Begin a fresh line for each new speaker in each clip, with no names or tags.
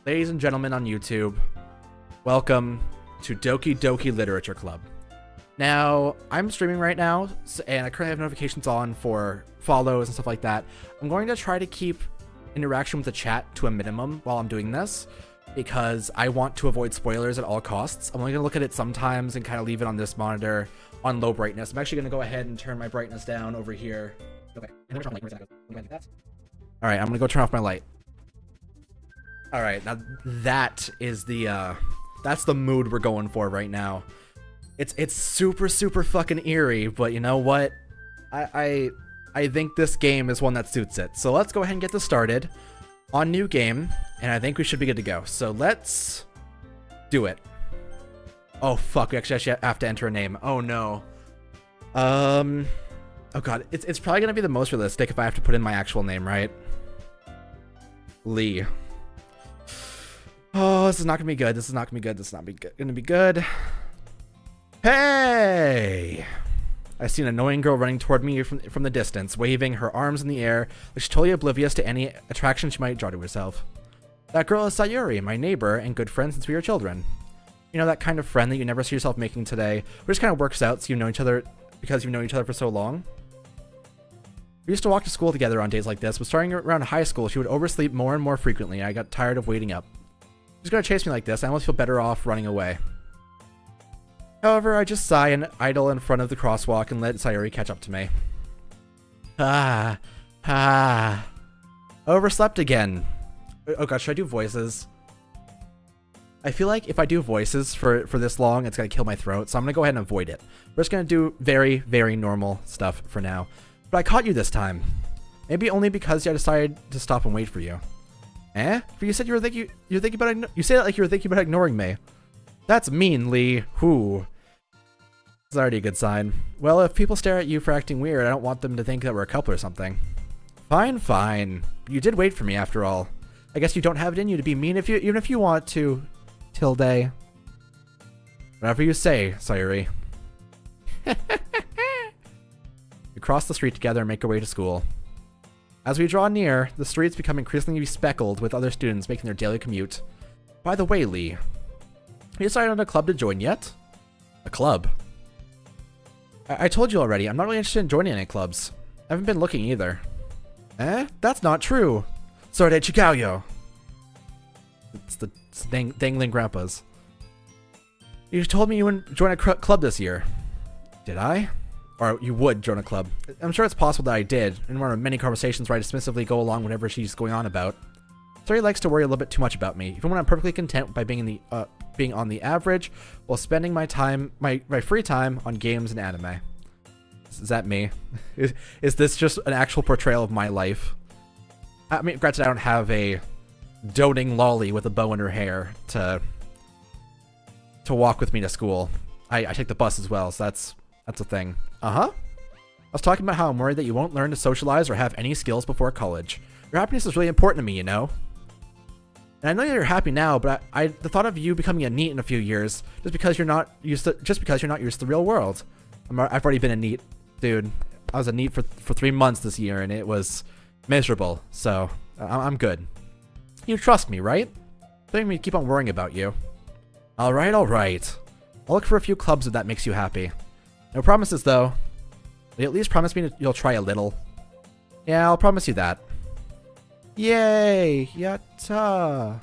Ladies and gentlemen on YouTube, welcome to Doki Literature Club. Now, I'm streaming right now, and I currently have notifications on for follows and stuff like that. I'm going to try to keep interaction with the chat to a minimum while I'm doing this, because I want to avoid spoilers at all costs. I'm only going to look at it sometimes and kind of leave it on this monitor on low brightness. I'm actually going to go ahead and turn my brightness down over here. Okay, and then all right, I'm going to go turn off my light. All right, now that is the that's the mood we're going for right now. It's super fucking eerie, but you know what? I think this game is one that suits it. So let's go ahead and get this started on new game, and I think we should be good to go. So let's do it. Oh fuck, we actually have to enter a name. Oh no. Oh god, it's probably gonna be the most realistic if I have to put in my actual name, right? Lee. Oh, this is not gonna be good. This is not gonna be good. This is not gonna be good. Hey! I see an annoying girl running toward me from the distance, waving her arms in the air, like she's totally oblivious to any attraction she might draw to herself. That girl is Sayuri, my neighbor and good friend since we were children. You know, that kind of friend that you never see yourself making today, but just kind of works out so you know each other because you've known each other for so long. We used to walk to school together on days like this, but starting around high school, she would oversleep more and more frequently, and I got tired of waiting up. She's gonna chase me like this, I almost feel better off running away. However, I just sigh and idle in front of the crosswalk and let Sayuri catch up to me. Overslept again. Oh god, should I do voices? I feel like if I do voices for this long, it's gonna kill my throat, so I'm gonna go ahead and avoid it. We're just gonna do very normal stuff for now. But I caught you this time. Maybe only because I decided to stop and wait for you. Eh? For you said you were thinking about you say that like you were thinking about ignoring me. That's mean, Lee. Who? It's already a good sign. Well, if people stare at you for acting weird, I don't want them to think that we're a couple or something. Fine. You did wait for me after all. I guess you don't have it in you to be mean even if you want to. Tilde. Whatever you say, Sayuri. We cross the street together and make our way to school. As we draw near, the streets become increasingly speckled with other students making their daily commute. By the way, Lee, have you decided on a club to join yet? A club? I told you already, I'm not really interested in joining any clubs. I haven't been looking either. Eh? That's not true. Sorry, Chikayo. It's the dangling grandpas. You told me you wouldn't join a club this year. Did I? Or you would join a club. I'm sure it's possible that I did, in one of many conversations where I dismissively go along whatever she's going on about. Sorry likes to worry a little bit too much about me, even when I'm perfectly content by being on the average while spending my free time on games and anime. Is that me? Is this just an actual portrayal of my life? I mean, granted, I don't have a doting lolly with a bow in her hair to walk with me to school. I take the bus as well, so that's a thing. I was talking about how I'm worried that you won't learn to socialize or have any skills before college. Your happiness is really important to me, you know? And I know you're happy now, but the thought of you becoming a NEET in a few years, just because you're not used to the real world. I've already been a NEET, dude. I was a NEET for 3 months this year, and it was miserable. So I'm good. You trust me, right? Don't me keep on worrying about you. All right. I'll look for a few clubs if that makes you happy. No promises, though. Will you at least promise me you'll try a little? Yeah, I'll promise you that. Yay! Yatta!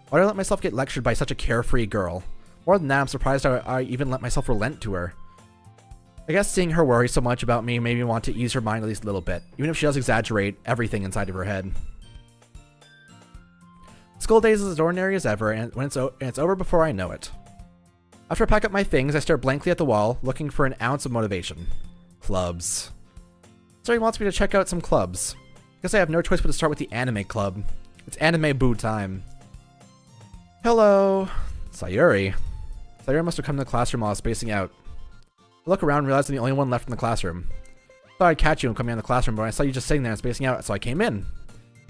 Why did I let myself get lectured by such a carefree girl? More than that, I'm surprised I even let myself relent to her. I guess seeing her worry so much about me made me want to ease her mind at least a little bit, even if she does exaggerate everything inside of her head. School days is as ordinary as ever, and it's over before I know it. After I pack up my things, I stare blankly at the wall, looking for an ounce of motivation. Clubs. So he wants me to check out some clubs. Guess I have no choice but to start with the anime club. It's anime boo time. Hello. Sayuri. Sayuri must have come to the classroom while I was spacing out. I look around and realize I'm the only one left in the classroom. Thought I'd catch you and come in the classroom, but I saw you just sitting there and spacing out, so I came in.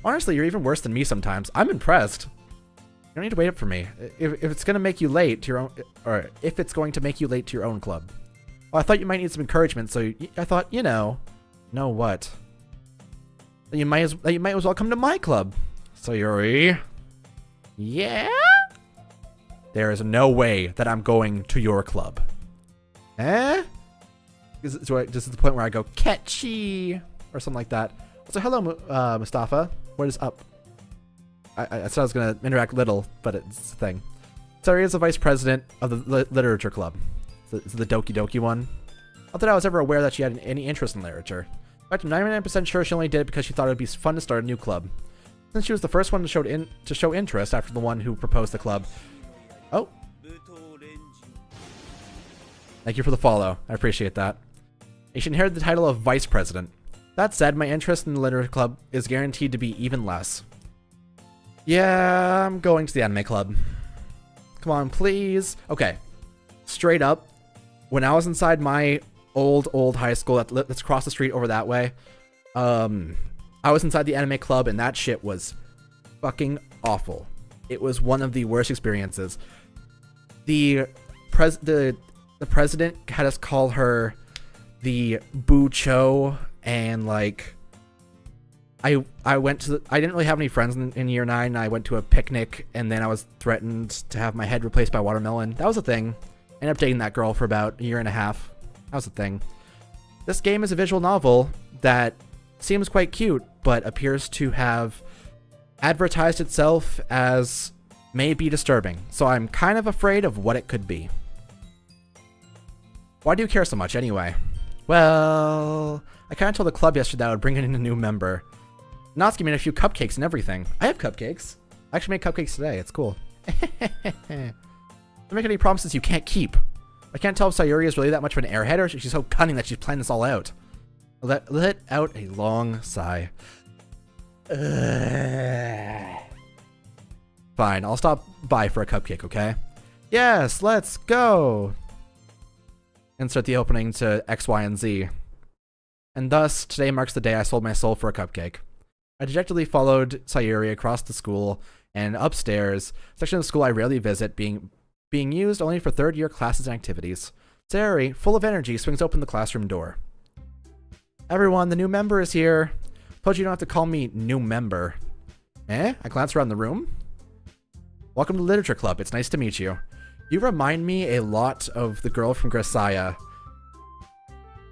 Honestly, you're even worse than me sometimes. I'm impressed. You don't need to wait up for me. If it's going to make you late to your own, or if it's going to make you late to your own club. Well, I thought you might need some encouragement, so I thought, you know what? That you might as well come to my club. Sayuri. Yeah? There is no way that I'm going to your club. Eh? This is the point where I go, catchy, or something like that. So hello, Mustafa. What is up? I said I was going to interact little, but it's a thing. Sorry, is the vice president of the literature club. It's the Doki Doki one. Not that I was ever aware that she had any interest in literature. In fact, I'm 99% sure she only did it because she thought it would be fun to start a new club. Since she was the first one to show interest after the one who proposed the club. Oh. Thank you for the follow. I appreciate that. You should inherit the title of vice president. That said, my interest in the literature club is guaranteed to be even less. Yeah, I'm going to the anime club. Come on, please. Okay. Straight up, when I was inside my old high school that's across the street over that way, I was inside the anime club and that shit was fucking awful. It was one of the worst experiences. The president had us call her the Boo Cho, and like I didn't really have any friends in year 9. I went to a picnic and then I was threatened to have my head replaced by watermelon. That was a thing. I ended up dating that girl for about a year and a half. That was a thing. This game is a visual novel that seems quite cute, but appears to have advertised itself as may be disturbing. So I'm kind of afraid of what it could be. Why do you care so much anyway? Well, I kind of told the club yesterday that I would bring in a new member. Natsuki made a few cupcakes and everything. I have cupcakes. I actually made cupcakes today. It's cool. Don't make any promises you can't keep. I can't tell if Sayuri is really that much of an airhead or if she's so cunning that she's planned this all out. Let out a long sigh. Fine, I'll stop by for a cupcake, okay? Yes, let's go! Insert the opening to X, Y, and Z. And thus, today marks the day I sold my soul for a cupcake. I dejectedly followed Sayuri across the school and upstairs, a section of the school I rarely visit, being used only for third-year classes and activities. Sayuri, full of energy, swings open the classroom door. Everyone, the new member is here. Told you don't have to call me new member. Eh? I glance around the room. Welcome to the Literature Club. It's nice to meet you. You remind me a lot of the girl from Grisaya.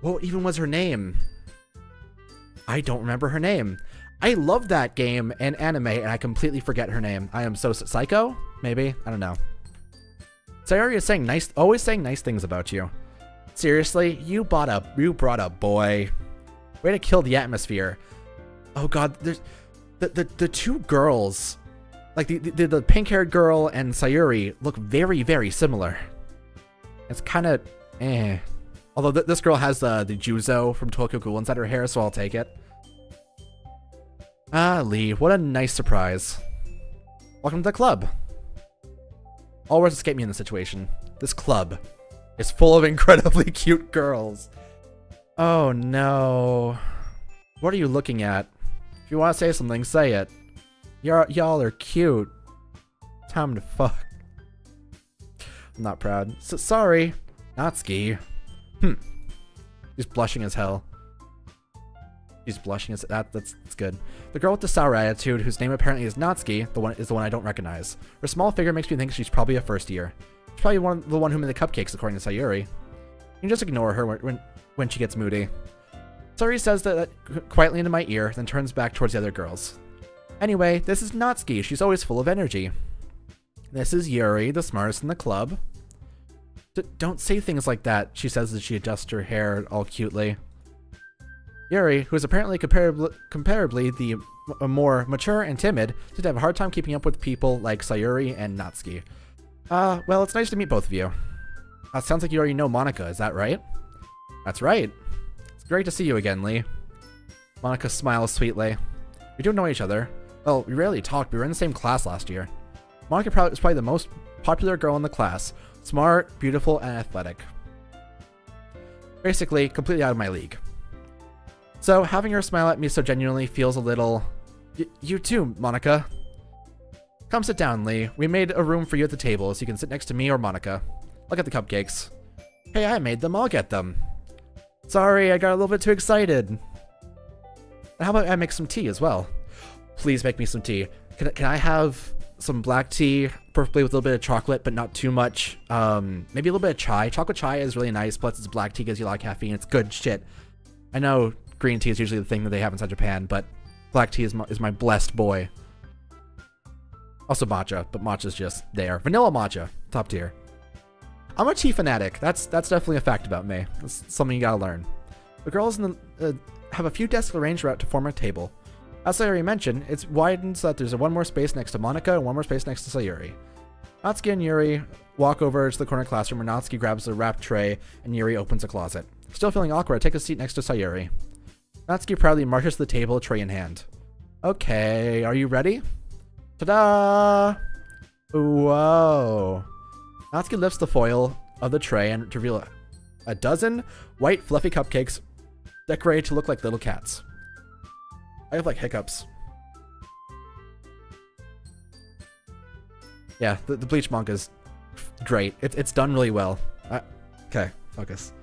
What even was her name? I don't remember her name. I love that game and anime, and I completely forget her name. I am so Psycho? Maybe? I don't know. Sayuri is always saying nice things about you. Seriously, you brought a boy. Way to kill the atmosphere. Oh god, there's the two girls, like the pink-haired girl and Sayuri, look very, very similar. It's kind of eh. Although this girl has the Juzo from Tokyo Ghoul inside her hair, so I'll take it. Ah, Lee, what a nice surprise. Welcome to the club. All words escape me in this situation. This club is full of incredibly cute girls. Oh no. What are you looking at? If you want to say something, say it. Y'all are cute. Time to fuck. I'm not proud. Sorry. Natsuki. He's blushing as hell. He's blushing as that's good. The girl with the sour attitude, whose name apparently is Natsuki, is the one I don't recognize. Her small figure makes me think she's probably a first year. She's probably the one who made the cupcakes, according to Sayuri. You can just ignore her when she gets moody. Sayuri says that quietly into my ear, then turns back towards the other girls. Anyway, this is Natsuki. She's always full of energy. This is Yuri, the smartest in the club. Don't say things like that, she says as she adjusts her hair all cutely. Yuri, who is apparently comparably the more mature and timid, seems to have a hard time keeping up with people like Sayuri and Natsuki. Well, it's nice to meet both of you. Sounds like you already know Monica, is that right? That's right. It's great to see you again, Lee. Monica smiles sweetly. We do know each other. Well, we rarely talked, we were in the same class last year. Monica is probably the most popular girl in the class. Smart, beautiful, and athletic. Basically, completely out of my league. So, having her smile at me so genuinely feels a little... You too, Monica. Come sit down, Lee. We made a room for you at the table, so you can sit next to me or Monica. Look at the cupcakes. Hey, I made them. I'll get them. Sorry, I got a little bit too excited. And how about I make some tea as well? Please make me some tea. Can I have some black tea, preferably with a little bit of chocolate, but not too much. Maybe a little bit of chai. Chocolate chai is really nice, plus it's black tea, gives you a lot of caffeine. It's good shit. I know green tea is usually the thing that they have inside Japan, but black tea is my blessed boy. Also matcha, but matcha's just there. Vanilla matcha, top tier. I'm a tea fanatic. That's definitely a fact about me. That's something you gotta learn. The girls in the have a few desks arranged out to form a table. As I already mentioned, it's widened so that there's one more space next to Monica and one more space next to Sayuri. Natsuki and Yuri walk over to the corner classroom where Natsuki grabs a wrap tray and Yuri opens a closet. Still feeling awkward, I take a seat next to Sayuri. Natsuki proudly marches to the table, tray in hand. Okay, are you ready? Ta-da! Whoa. Natsuki lifts the foil of the tray and to reveal a dozen white fluffy cupcakes decorated to look like little cats. I have like hiccups. Yeah, the Bleach manga's great. It's done really well. Okay, focus.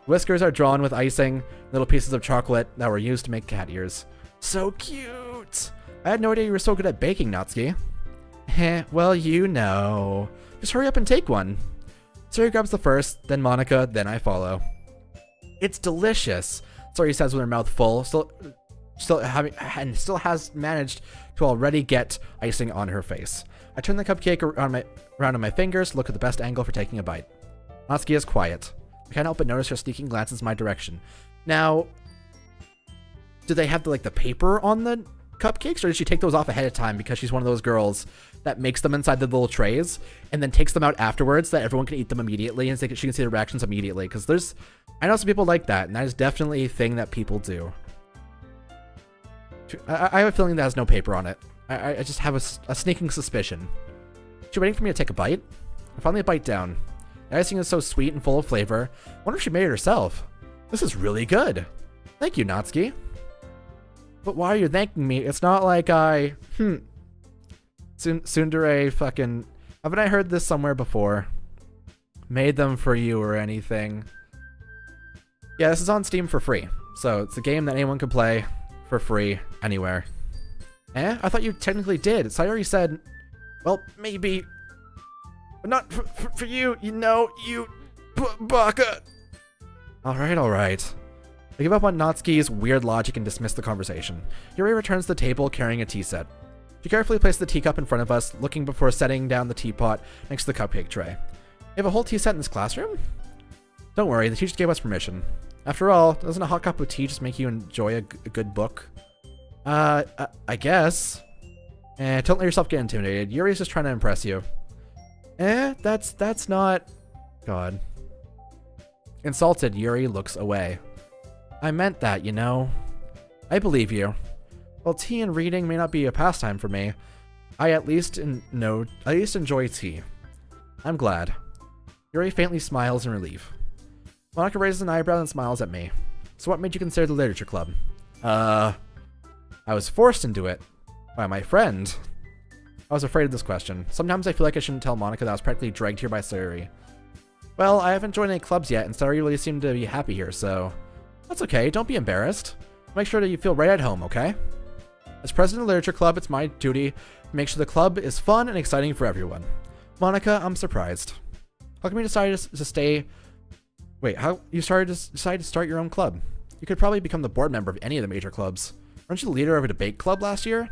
Whiskers are drawn with icing, little pieces of chocolate that were used to make cat ears. So cute! I had no idea you were so good at baking, Natsuki. Heh, well, you know. Just hurry up and take one. Sayuri grabs the first, then Monica, then I follow. It's delicious, Sayuri says with her mouth full, still has managed to already get icing on her face. I turn the cupcake around on my fingers, look at the best angle for taking a bite. Natsuki is quiet. I can't help but notice her sneaking glances my direction. Now, do they have the paper on the cupcakes, or did she take those off ahead of time because she's one of those girls that makes them inside the little trays and then takes them out afterwards so that everyone can eat them immediately and she can see the reactions immediately? Because I know some people like that, and that is definitely a thing that people do. I have a feeling that has no paper on it. I just have a sneaking suspicion. Is she waiting for me to take a bite? I finally bite down. The icing is so sweet and full of flavor. I wonder if she made it herself. This is really good. Thank you, Natsuki. But why are you thanking me? It's not like I... Tsundere fucking... Haven't I heard this somewhere before? Made them for you or anything. Yeah, this is on Steam for free. So it's a game that anyone can play for free anywhere. Eh? I thought you technically did. Sayuri said, well, maybe... But not for you, you know, you... baka! Alright. I give up on Natsuki's weird logic and dismiss the conversation. Yuri returns to the table carrying a tea set. She carefully places the teacup in front of us, looking before setting down the teapot next to the cupcake tray. You have a whole tea set in this classroom? Don't worry, the teacher gave us permission. After all, doesn't a hot cup of tea just make you enjoy a good book? I guess. Don't let yourself get intimidated. Yuri's just trying to impress you. That's not... God. Insulted, Yuri looks away. I meant that, you know. I believe you. While tea and reading may not be a pastime for me, I at least enjoy tea. I'm glad. Yuri faintly smiles in relief. Monica raises an eyebrow and smiles at me. So what made you consider the literature club? I was forced into it. By my friend. I was afraid of this question. Sometimes I feel like I shouldn't tell Monica that I was practically dragged here by Sayuri. Well, I haven't joined any clubs yet, and Sayuri really seemed to be happy here, so... That's okay, don't be embarrassed. Make sure that you feel right at home, okay? As president of the Literature Club, it's my duty to make sure the club is fun and exciting for everyone. Monica, I'm surprised. How come you decided to stay... Wait, how you decided to start your own club? You could probably become the board member of any of the major clubs. Weren't you the leader of a debate club last year?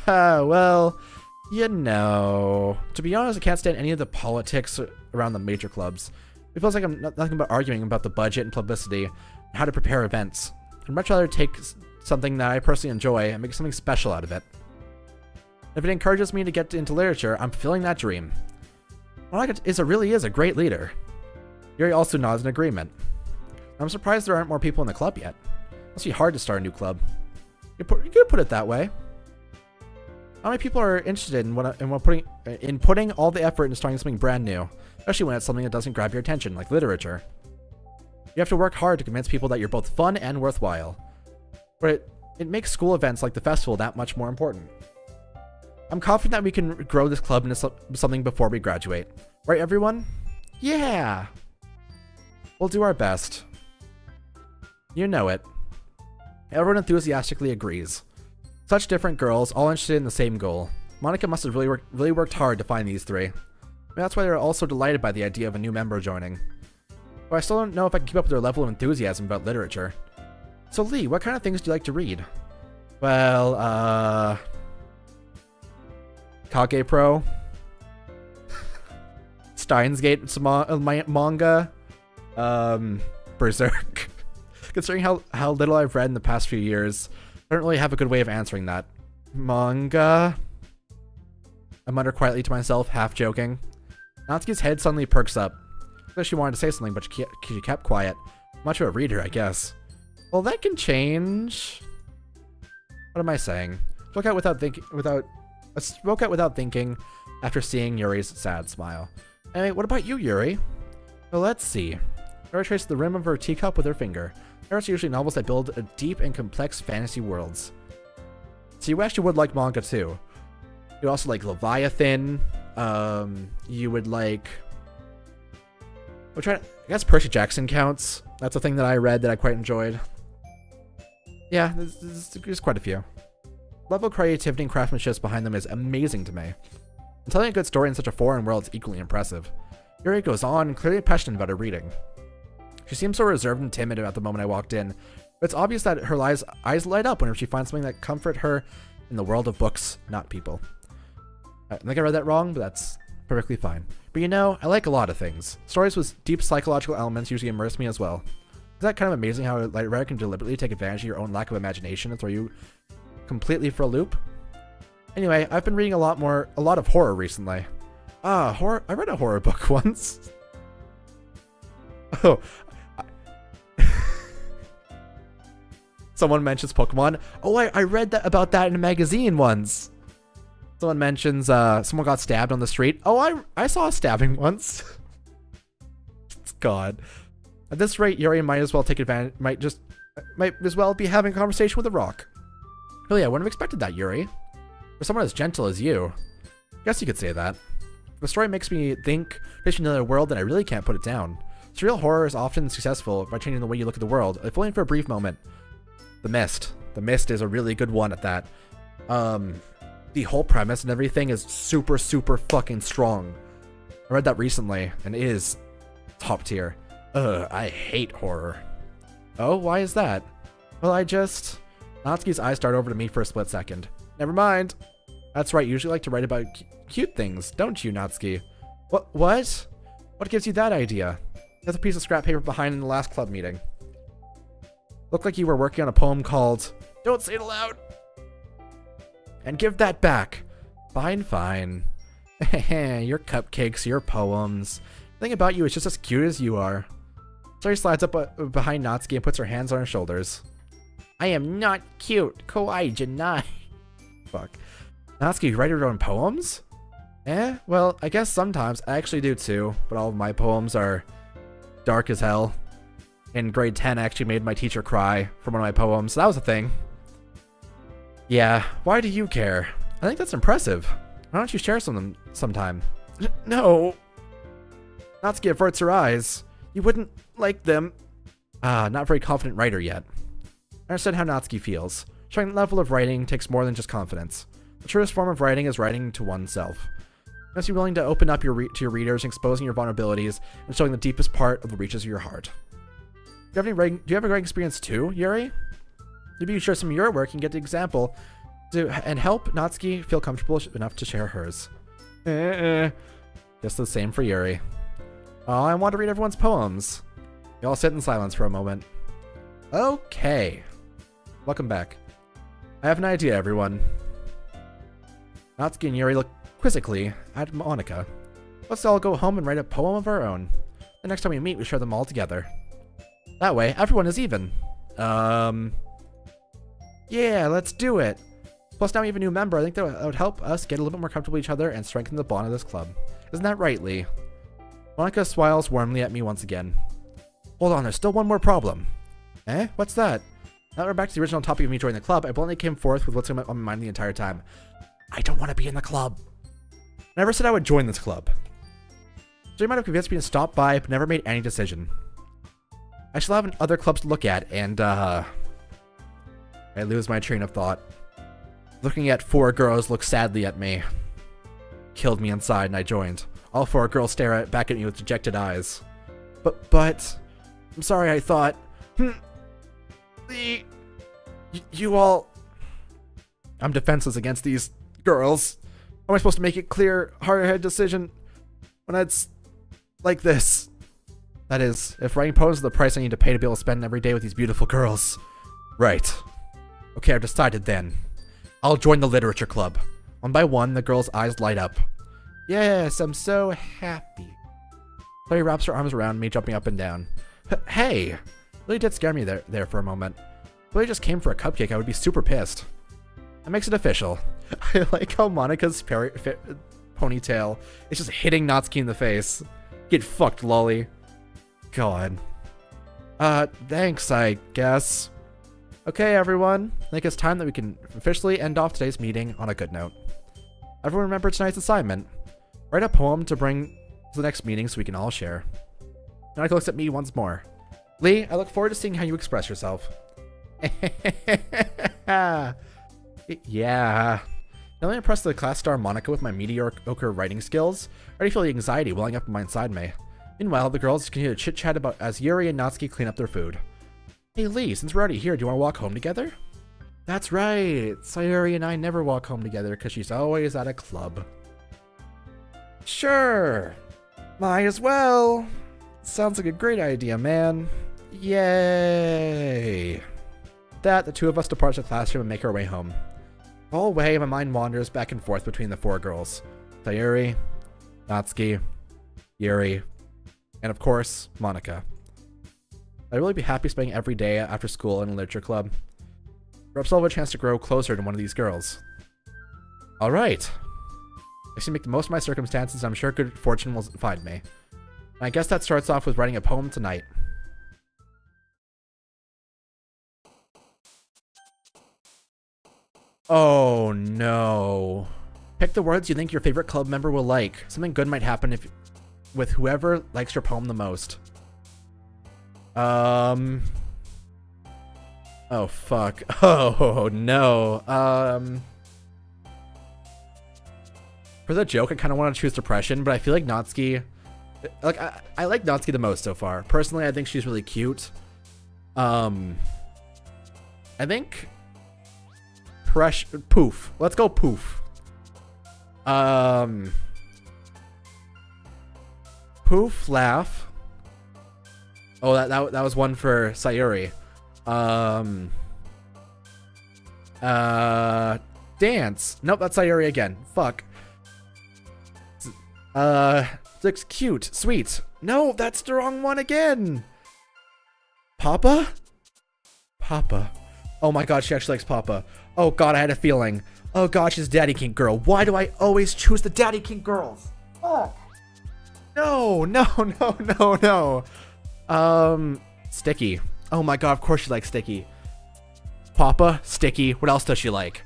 Well, you know. To be honest, I can't stand any of the politics around the major clubs. It feels like I'm nothing but arguing about the budget and publicity and how to prepare events. I'd much rather take something that I personally enjoy and make something special out of it. If it encourages me to get into literature, I'm fulfilling that dream. Monica really is a great leader. Yuri also nods in agreement. I'm surprised there aren't more people in the club yet. It must be hard to start a new club. You could put it that way. How many people are interested in putting all the effort into starting something brand new, especially when it's something that doesn't grab your attention, like literature? You have to work hard to convince people that you're both fun and worthwhile. But it makes school events like the festival that much more important. I'm confident that we can grow this club into something before we graduate. Right, everyone? Yeah! We'll do our best. You know it. Everyone enthusiastically agrees. Such different girls, all interested in the same goal. Monica must have really worked hard to find these three. Maybe that's why they're all so delighted by the idea of a new member joining. But I still don't know if I can keep up with their level of enthusiasm about literature. So Lee, what kind of things do you like to read? Well, Kage Pro, Steins Gate manga, Berserk. Considering how little I've read in the past few years, I don't really have a good way of answering that. Manga? I mutter quietly to myself, half joking. Natsuki's head suddenly perks up. I guess she wanted to say something, but she kept quiet. Much of a reader, I guess. Well, that can change. What am I saying? Spoke out without thinking after seeing Yuri's sad smile. Anyway, what about you, Yuri? Well, let's see. Yuri traced the rim of her teacup with her finger. There are usually novels that build deep and complex fantasy worlds. So you actually would like manga too. You also like Leviathan. You would like... I guess Percy Jackson counts. That's a thing that I read that I quite enjoyed. Yeah, there's quite a few. The level of creativity and craftsmanship behind them is amazing to me. And telling a good story in such a foreign world is equally impressive. Yuri goes on, clearly passionate about her reading. She seems so reserved and timid at the moment I walked in, but it's obvious that her eyes light up whenever she finds something that comfort her in the world of books, not people. I think I read that wrong, but that's perfectly fine. But you know, I like a lot of things. Stories with deep psychological elements usually immerse me as well. Is that kind of amazing how a writer can deliberately take advantage of your own lack of imagination and throw you completely for a loop? Anyway, I've been reading a lot of horror recently. Horror. I read a horror book once. Oh. Someone mentions Pokemon. Oh, I read about that in a magazine once. Someone mentions someone got stabbed on the street. Oh, I saw a stabbing once. God. At this rate, Yuri might as well take advantage. Might as well be having a conversation with a rock. Really, I wouldn't have expected that, Yuri. For someone as gentle as you. Guess you could say that. The story makes me think, takes me to another world, and I really can't put it down. Surreal horror is often successful by changing the way you look at the world, if only for a brief moment. The Mist. The Mist is a really good one at that. The whole premise and everything is super, super fucking strong. I read that recently, and it is top tier. I hate horror. Oh, why is that? Well, Natsuki's eyes start over to me for a split second. Never mind. That's right, you usually like to write about cute things, don't you, Natsuki? What? What gives you that idea? There's a piece of scrap paper behind in the last club meeting. Looked like you were working on a poem called Don't Say It Aloud! And give that back. Fine. Your cupcakes, your poems. The thing about you is just as cute as you are. Sari slides up behind Natsuki and puts her hands on her shoulders. I am not cute. Kawaii janai. Fuck. Natsuki, you write your own poems? Well, I guess sometimes. I actually do too, but all of my poems are dark as hell. In grade 10, I actually made my teacher cry for one of my poems, so that was a thing. Yeah, why do you care? I think that's impressive. Why don't you share some sometime? No. Natsuki averts her eyes. You wouldn't like them. Not very confident writer yet. I understand how Natsuki feels. Showing that level of writing takes more than just confidence. The truest form of writing is writing to oneself. You must be willing to open up to your readers, exposing your vulnerabilities, and showing the deepest part of the reaches of your heart. Do you have a writing experience too, Yuri? Maybe you share some of your work and get the example and help Natsuki feel comfortable enough to share hers. Just the same for Yuri. Oh, I want to read everyone's poems. You all sit in silence for a moment. Okay. Welcome back. I have an idea, everyone. Natsuki and Yuri look quizzically at Monica. Let's all go home and write a poem of our own. The next time we meet, we share them all together. That way, everyone is even. Yeah, let's do it. Plus, now we have a new member. I think that would help us get a little bit more comfortable with each other and strengthen the bond of this club. Isn't that right, Lee? Monica smiles warmly at me once again. Hold on, there's still one more problem. What's that? Now that we're back to the original topic of me joining the club, I bluntly came forth with what's on my mind the entire time. I don't want to be in the club. I never said I would join this club. So you might have convinced me to stop by, but never made any decision. I still have other clubs to look at, and I lose my train of thought. Looking at 4 girls look sadly at me. Killed me inside and I joined. All 4 girls stare back at me with dejected eyes. But, I'm sorry, I thought, you all, I'm defenseless against these girls. How am I supposed to make it clear, hard-headed decision when it's like this? That is, if writing poems is the price I need to pay to be able to spend every day with these beautiful girls. Right. Okay, I've decided then. I'll join the literature club. One by one, the girl's eyes light up. Yes, I'm so happy. Chloe wraps her arms around me, jumping up and down. Hey! Really did scare me there for a moment. If Chloe just came for a cupcake, I would be super pissed. That makes it official. I like how Monika's ponytail is just hitting Natsuki in the face. Get fucked, lolly. God. Thanks, I guess. Okay, everyone. I think it's time that we can officially end off today's meeting on a good note. Everyone remember tonight's assignment. Write a poem to bring to the next meeting so we can all share. Monika looks at me once more. Lee, I look forward to seeing how you express yourself. Yeah. Not only impressed the class star Monika with my mediocre writing skills, I already feel the anxiety welling up inside me. Meanwhile, the girls continue to chit-chat about as Yuri and Natsuki clean up their food. Hey Lee, since we're already here, do you want to walk home together? That's right. Sayuri and I never walk home together because she's always at a club. Sure. Might as well. Sounds like a great idea, man. Yay. With that, the 2 of us depart the classroom and make our way home. The whole way, my mind wanders back and forth between the 4 girls. Sayuri, Natsuki, Yuri, and of course, Monika. I'd really be happy spending every day after school in a literature club. Perhaps I'll have a chance to grow closer to one of these girls. Alright. I should make the most of my circumstances. I'm sure good fortune will find me. And I guess that starts off with writing a poem tonight. Oh no. Pick the words you think your favorite club member will like. Something good might happen with whoever likes your poem the most. Oh fuck. Oh no. For the joke, I kind of want to choose depression, but I feel like Natsuki, like I like Natsuki the most so far. Personally, I think she's really cute. I think poof. Let's go poof. Poof, laugh. Oh, that was one for Sayuri. Dance. Nope, that's Sayuri again. Fuck. Looks cute, sweet. No, that's the wrong one again. Papa? Papa. Oh my god, she actually likes Papa. Oh god, I had a feeling. Oh god, she's a daddy kink girl. Why do I always choose the daddy kink girls? Fuck. No. Sticky. Oh my god, of course she likes Sticky. Papa, Sticky, what else does she like?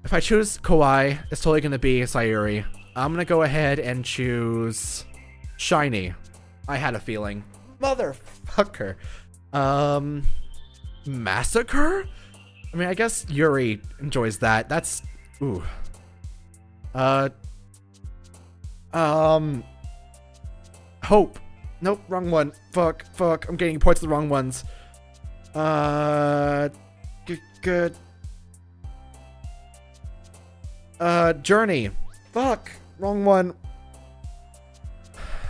If I choose Kawaii, it's totally gonna be Sayuri. I'm gonna go ahead and choose Shiny. I had a feeling. Motherfucker. Massacre? I mean, I guess Yuri enjoys that. That's... Ooh. Hope. Nope, wrong one. Fuck. I'm getting points to the wrong ones. Good. Journey. Fuck. Wrong one.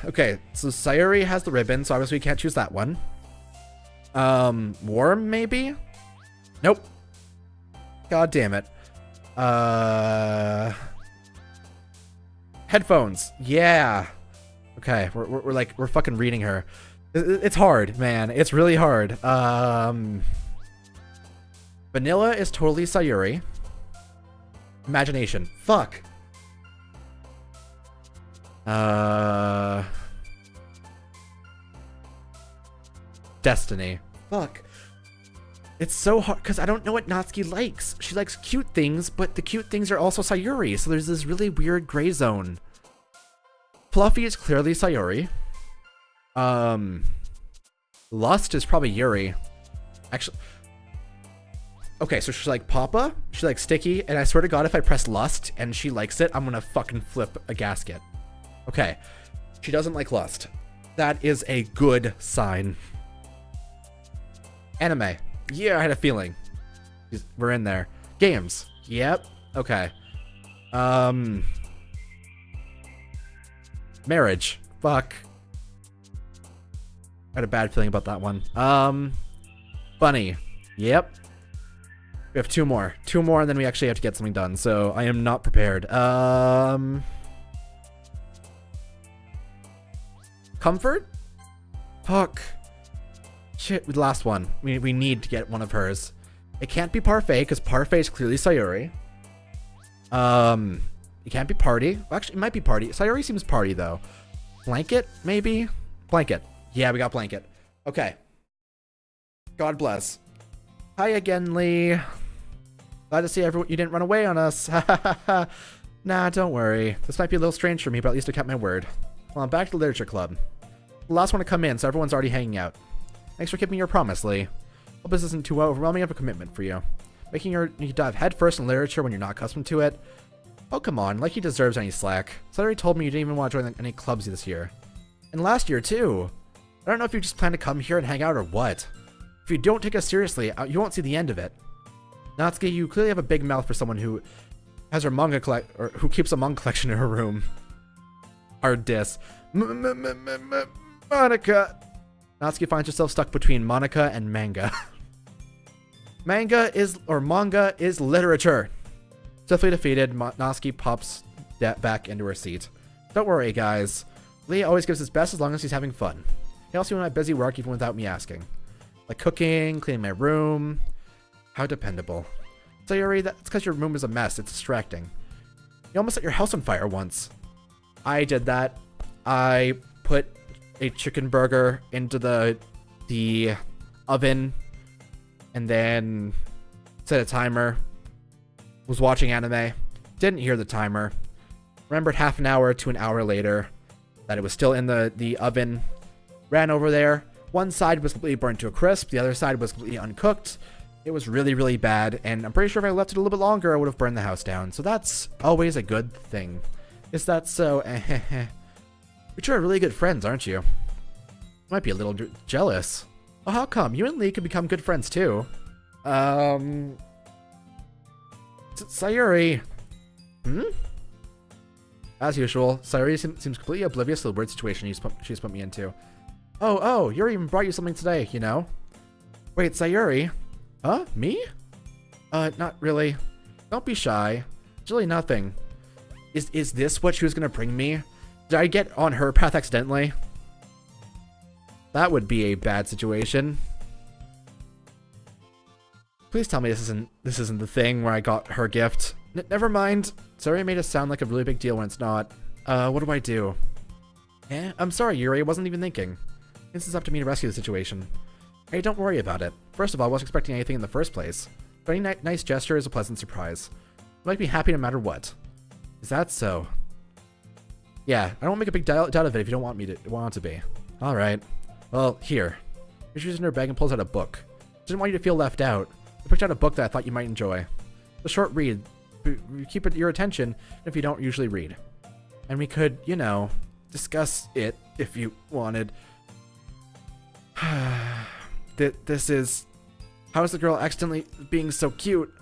Okay, so Sayuri has the ribbon, so obviously we can't choose that one. Worm, maybe? Nope. God damn it. Headphones. Yeah. Okay, we're fucking reading her. It's hard, man. It's really hard. Vanilla is totally Sayuri. Imagination. Fuck. Destiny. Fuck. It's so hard because I don't know what Natsuki likes. She likes cute things, but the cute things are also Sayuri, so there's this really weird gray zone. Fluffy is clearly Sayuri. Lust is probably Yuri. Actually, Okay, so she's like Papa, she likes sticky, and I swear to God, if I press lust and she likes it, I'm gonna fucking flip a gasket. Okay, she doesn't like lust. That is a good sign. Anime. Yeah, I had a feeling. We're in there. Games. Yep. Okay. Marriage. Fuck. I had a bad feeling about that one. Bunny. Yep. We have two more. Two more, and then we actually have to get something done. So I am not prepared. Comfort? Fuck. Shit, the last one. We need to get one of hers. It can't be Parfait, because Parfait is clearly Sayuri. It can't be Party. Well, actually, it might be Party. Sayuri seems Party, though. Blanket, maybe? Blanket. Yeah, we got Blanket. Okay. God bless. Hi again, Lee. Glad to see everyone. You didn't run away on us. Nah, don't worry. This might be a little strange for me, but at least I kept my word. Well, I'm back to the literature club. The last one to come in, so everyone's already hanging out. Thanks for keeping your promise, Lee. Hope this isn't too overwhelming of a commitment for you. Making you dive headfirst in literature when you're not accustomed to it. Oh, come on, like he deserves any slack. Sayuri told me you didn't even want to join any clubs this year. And last year, too. I don't know if you just plan to come here and hang out or what. If you don't take us seriously, you won't see the end of it. Natsuki, you clearly have a big mouth for someone who has her manga or who keeps a manga collection in her room. Hard diss. Monica. Natsuki finds herself stuck between Monica and manga. Manga is literature. Swiftly defeated, Natsuki pops back into her seat. Don't worry, guys. Lee always gives his best as long as he's having fun. He helps me with my busy work even without me asking. Like cooking, cleaning my room. How dependable. Sayuri, that's because your room is a mess. It's distracting. You almost set your house on fire once. I did that. I put a chicken burger into the oven and then set a timer. Was watching anime. Didn't hear the timer. Remembered half an hour to an hour later that it was still in the oven. Ran over there. One side was completely burnt to a crisp. The other side was completely uncooked. It was really, really bad. And I'm pretty sure if I left it a little bit longer, I would have burned the house down. So that's always a good thing. Is that so? But you're really good friends, aren't you? Might be a little jealous. Well, how come? You and Lee could become good friends too. Sayuri. As usual, Sayuri seems completely oblivious to the weird situation she's put me into. Oh, Yuri even brought you something today, you know? Wait, Sayuri? Huh? Me? Not really. Don't be shy. It's really nothing. Is this what she was gonna bring me? Did I get on her path accidentally? That would be a bad situation. Please tell me this isn't the thing where I got her gift. Never mind. Sayuri made it sound like a really big deal when it's not. What do I do? I'm sorry, Yuri. I wasn't even thinking. This is up to me to rescue the situation. Hey, don't worry about it. First of all, I wasn't expecting anything in the first place. But any nice gesture is a pleasant surprise. I might be happy no matter what. Is that so? Yeah, I don't make a big doubt of it if you don't want it to be. Alright. Well, here. She's in her bag and pulls out a book. Didn't want you to feel left out. I picked out a book that I thought you might enjoy. It's a short read. Keep it your attention if you don't usually read. And we could, you know, discuss it if you wanted. This is... How is the girl accidentally being so cute?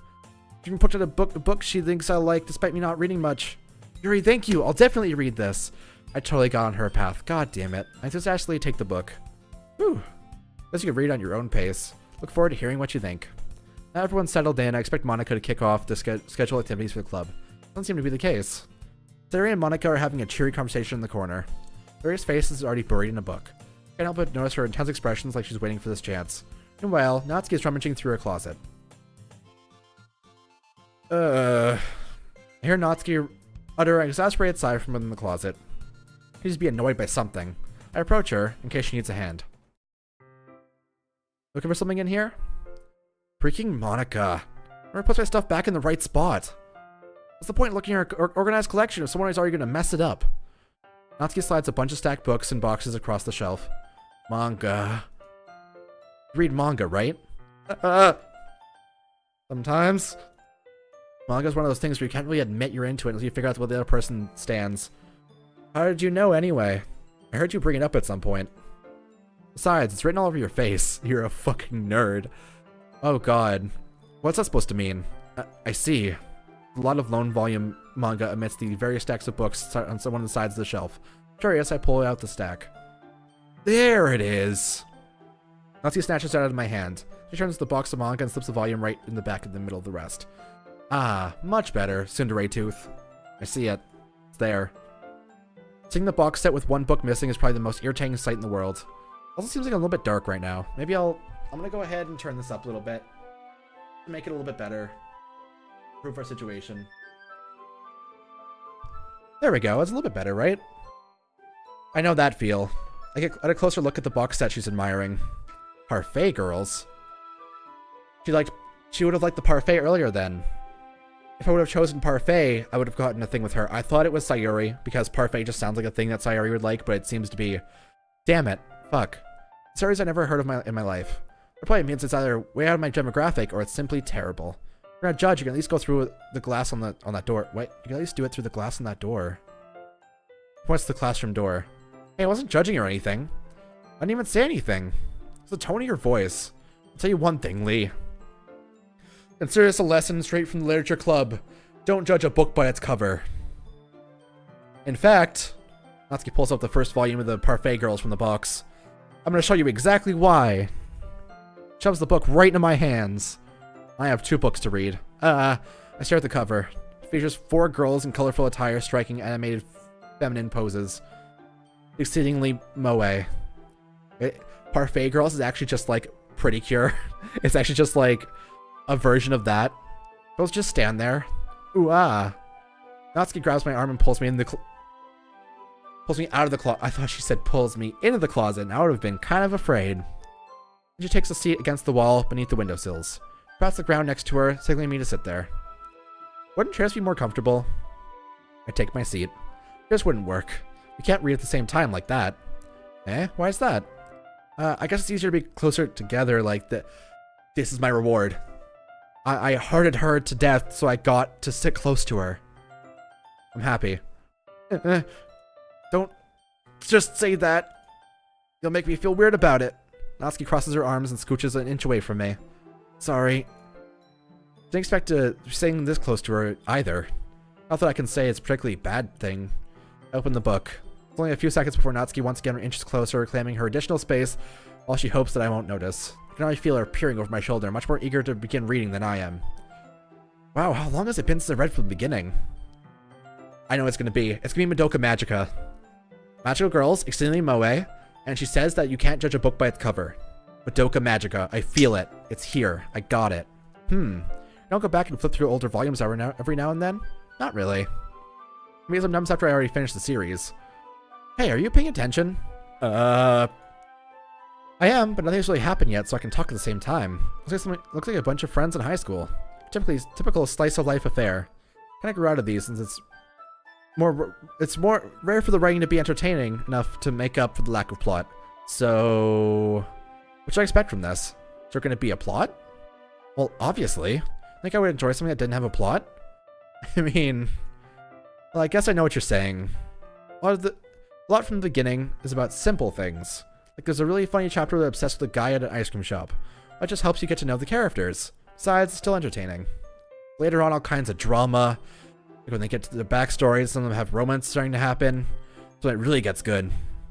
She can put out a book she thinks I like despite me not reading much. Yuri, thank you. I'll definitely read this. I totally got on her path. God damn it. I just actually take the book. Whew. Guess you can read on your own pace. Look forward to hearing what you think. Now everyone's settled in, I expect Monica to kick off the schedule activities for the club. Doesn't seem to be the case. Sayuri and Monica are having a cheery conversation in the corner. Sayuri's face is already buried in a book. I can't help but notice her intense expressions like she's waiting for this chance. Meanwhile, Natsuki is rummaging through her closet. I hear Natsuki utter an exasperated sigh from within the closet. She seems to be annoyed by something. I approach her, in case she needs a hand. Looking for something in here? Freaking Monica. I'm gonna put my stuff back in the right spot. What's the point in looking at her organized collection if someone is already gonna mess it up? Natsuki slides a bunch of stacked books and boxes across the shelf. Manga. You read manga, right? The Sometimes. Manga is one of those things where you can't really admit you're into it until you figure out where the other person stands. How did you know anyway? I heard you bring it up at some point. Besides, it's written all over your face. You're a fucking nerd. Oh god. What's that supposed to mean? I see. A lot of lone volume manga amidst the various stacks of books on one of the sides of the shelf. Curious, I pull out the stack. There it is! Natsuki snatches it out of my hand. She turns the box of manga and slips the volume right in the back in the middle of the rest. Ah, much better, Tsundere Tooth. I see it. It's there. Seeing the box set with one book missing is probably the most irritating sight in the world. Also seems like a little bit dark right now. Maybe I'm gonna go ahead and turn this up a little bit. To make it a little bit better. Improve our situation. There we go, it's a little bit better, right? I know that feel. I get a closer look at the box set she's admiring. Parfait girls. She would have liked the parfait earlier then. If I would have chosen parfait, I would have gotten a thing with her. I thought it was Sayuri, because parfait just sounds like a thing that Sayuri would like, but it seems to be... Damn it. Fuck. Sayuri's I never heard of in my life. It probably means it's either way out of my demographic, or it's simply terrible. If you're gonna judge, you can at least go through the glass on that door. Wait, you can at least do it through the glass on that door. What's the classroom door? Hey, I wasn't judging you or anything. I didn't even say anything. It's the tone of your voice. I'll tell you one thing, Lee. Consider this a lesson straight from the literature club. Don't judge a book by its cover. In fact, Natsuki pulls out the first volume of the Parfait Girls from the box. I'm going to show you exactly why. Shoves the book right into my hands. I have 2 books to read. I stare at the cover. It features 4 girls in colorful attire striking animated feminine poses. Exceedingly moe. Parfait Girls is actually just like Pretty Cure. It's actually just like a version of that. Girls just stand there. Ooh ah. Natsuki grabs my arm and pulls me out of the closet. I thought she said pulls me into the closet, and I would have been kind of afraid. She takes a seat against the wall beneath the windowsills. Pats the ground next to her, signaling me to sit there. Wouldn't chairs be more comfortable? I take my seat. Chairs wouldn't work. We can't read at the same time like that. Eh? Why is that? I guess it's easier to be closer together like that. This is my reward. I hearted her to death, so I got to sit close to her. I'm happy. Don't just say that. You'll make me feel weird about it. Natsuki crosses her arms and scooches an inch away from me. Sorry. Didn't expect to be sitting this close to her either. Not that I can say it's a particularly bad thing. I open the book. It's only a few seconds before Natsuki once again inches closer, claiming her additional space, while she hopes that I won't notice. I can already feel her peering over my shoulder, much more eager to begin reading than I am. Wow, how long has it been since I read from the beginning? I know what it's gonna be. It's gonna be Madoka Magica. Magical Girls, exceedingly moe, and she says that you can't judge a book by its cover. Madoka Magica, I feel it. It's here. I got it. You don't go back and flip through older volumes every now and then? Not really. Maybe some numbs after I already finished the series. Hey, are you paying attention? I am, but nothing's really happened yet, so I can talk at the same time. Looks like a bunch of friends in high school. Typical slice of life affair. Kinda grew out of these since it's more rare for the writing to be entertaining enough to make up for the lack of plot. So, what should I expect from this? Is there gonna be a plot? Well, obviously. I think I would enjoy something that didn't have a plot. I mean, well, I guess I know what you're saying. A lot from the beginning is about simple things. Like there's a really funny chapter where they're obsessed with a guy at an ice cream shop. That just helps you get to know the characters. Besides, it's still entertaining. Later on, all kinds of drama. Like when they get to the backstories, some of them have romance starting to happen. So it really gets good.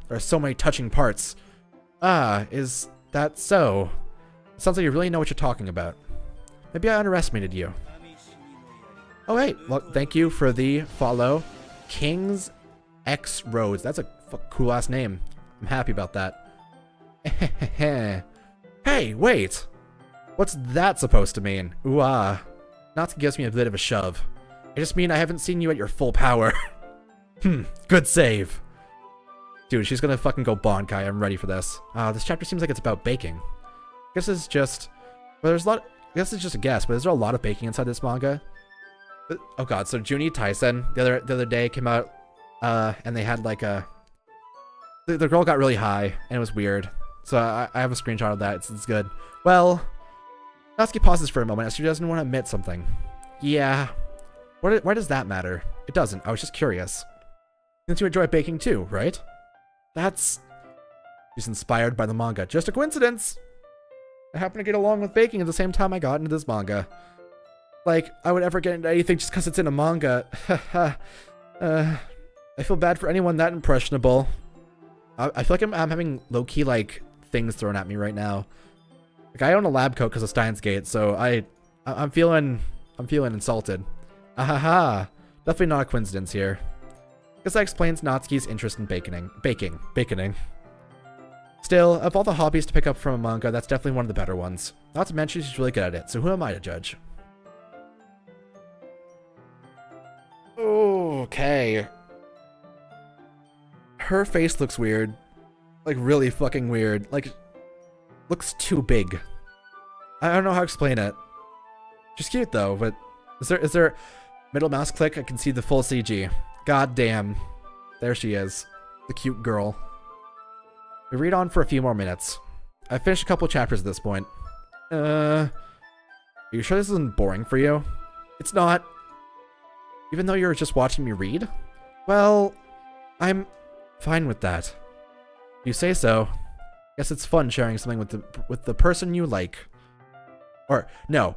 There are so many touching parts. Is that so? It sounds like you really know what you're talking about. Maybe I underestimated you. Oh wait, well, thank you for the follow. King's X Roads. That's a cool ass name. I'm happy about that. Hey, wait! What's that supposed to mean? Ooh ah. Natsuki gives me a bit of a shove. I just mean I haven't seen you at your full power. Good save. Dude, she's gonna fucking go bonkai. I'm ready for this. This chapter seems like it's about baking. I guess it's just... Well, there's a lot... I guess it's just a guess, but is there a lot of baking inside this manga? Oh god, so Juni Taisen, the other day came out, and they had like a... The girl got really high, and it was weird. So I have a screenshot of that. It's good. Well, Natsuki pauses for a moment as she doesn't want to admit something. Yeah. Why does that matter? It doesn't. I was just curious. Since you enjoy baking too, right? She's inspired by the manga. Just a coincidence. I happen to get along with baking at the same time I got into this manga. Like, I would ever get into anything just because it's in a manga. I feel bad for anyone that impressionable. I feel like I'm having low-key, like, things thrown at me right now. Like, I own a lab coat because of Steins Gate, so I'm feeling insulted. Ahaha. Definitely not a coincidence here. Guess that explains Natsuki's interest in baconing. Still, of all the hobbies to pick up from a manga, that's definitely one of the better ones. Not to mention she's really good at it, so who am I to judge? Okay. Her face looks weird. Like, really fucking weird. Like, looks too big. I don't know how to explain it. She's cute though, but is there middle mouse click? I can see the full CG. God damn. There she is. The cute girl. We read on for a few more minutes. I've finished a couple chapters at this point. Are you sure this isn't boring for you? It's not. Even though you're just watching me read? Well, I'm fine with that. You say so. Guess it's fun sharing something with the person you like. Or no.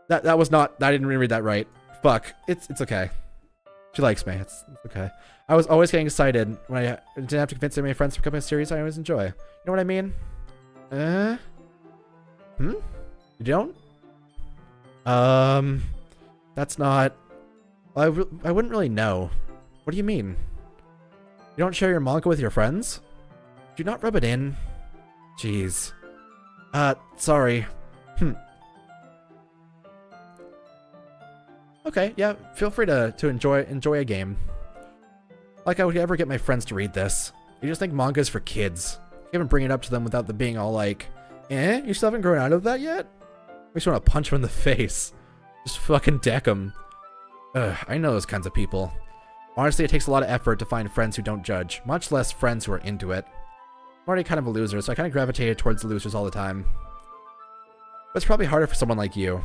That was not, I didn't read that right. Fuck. It's okay. She likes me. It's okay. I was always getting excited when I didn't have to convince any of my friends to become a series I always enjoy. You know what I mean? You don't? That's not... I wouldn't really know. What do you mean? You don't share your manga with your friends? Do you not rub it in? Jeez. Sorry. Okay, yeah, feel free to enjoy a game. Like I would ever get my friends to read this. You just think manga's for kids. You haven't bring it up to them without them being all like, you still haven't grown out of that yet? I just want to punch them in the face. Just fucking deck them. Ugh, I know those kinds of people. Honestly, it takes a lot of effort to find friends who don't judge, much less friends who are into it. I'm already kind of a loser, so I kind of gravitated towards the losers all the time. But it's probably harder for someone like you.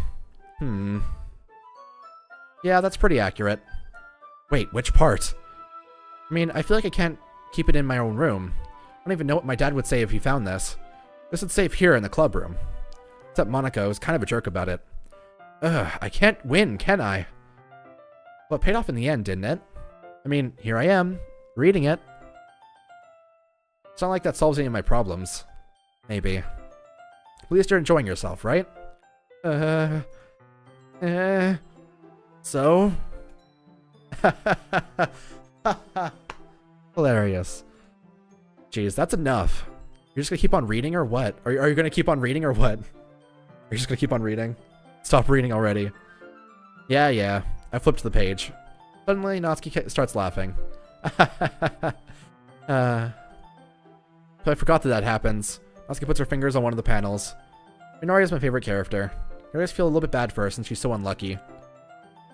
Yeah, that's pretty accurate. Wait, which part? I mean, I feel like I can't keep it in my own room. I don't even know what my dad would say if he found this. This is safe here in the club room. Except Monaco is kind of a jerk about it. Ugh, I can't win, can I? Well, it paid off in the end, didn't it? I mean, here I am, reading it. It's not like that solves any of my problems. Maybe. At least you're enjoying yourself, right? So? Hilarious. Jeez, that's enough. You're just gonna keep on reading or what? Are you gonna keep on reading or what? Are you just gonna keep on reading? Stop reading already. Yeah. I flipped to the page. Suddenly, Natsuki starts laughing. So I forgot that happens. Natsuki puts her fingers on one of the panels. Minori is my favorite character. I always feel a little bit bad for her since she's so unlucky.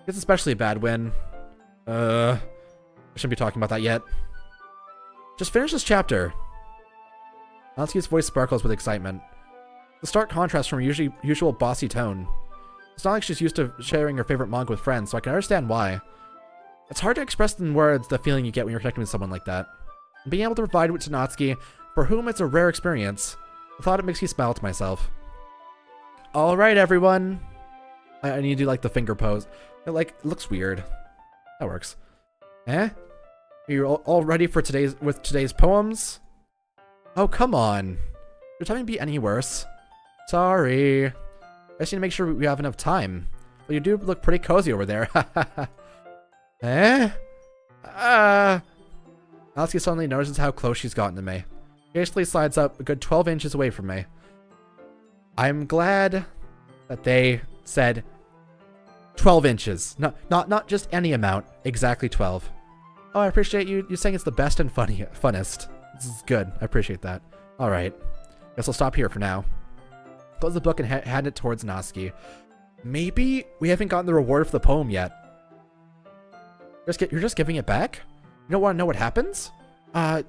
It's especially bad when... I shouldn't be talking about that yet. Just finish this chapter. Natsuki's voice sparkles with excitement. The stark contrast from her usual bossy tone. It's not like she's used to sharing her favorite manga with friends, so I can understand why. It's hard to express in words the feeling you get when you're connecting with someone like that. And being able to provide it to Natsuki, for whom it's a rare experience, the thought it makes me smile to myself. Alright, everyone. I need to do, like, the finger pose. It looks weird. That works. Are you all ready for today's poems? Oh, come on. Your timing be any worse? Sorry. I just need to make sure we have enough time. Well, you do look pretty cozy over there. Natsuki suddenly notices how close she's gotten to me. She hastily slides up a good 12 inches away from me. I'm glad that they said 12 inches. Not just any amount. Exactly 12. Oh, I appreciate you saying it's the best and funnest. This is good. I appreciate that. Alright. Guess I'll stop here for now. Close the book and hand it towards Natsuki. Maybe we haven't gotten the reward for the poem yet. You're just giving it back? You don't want to know what happens?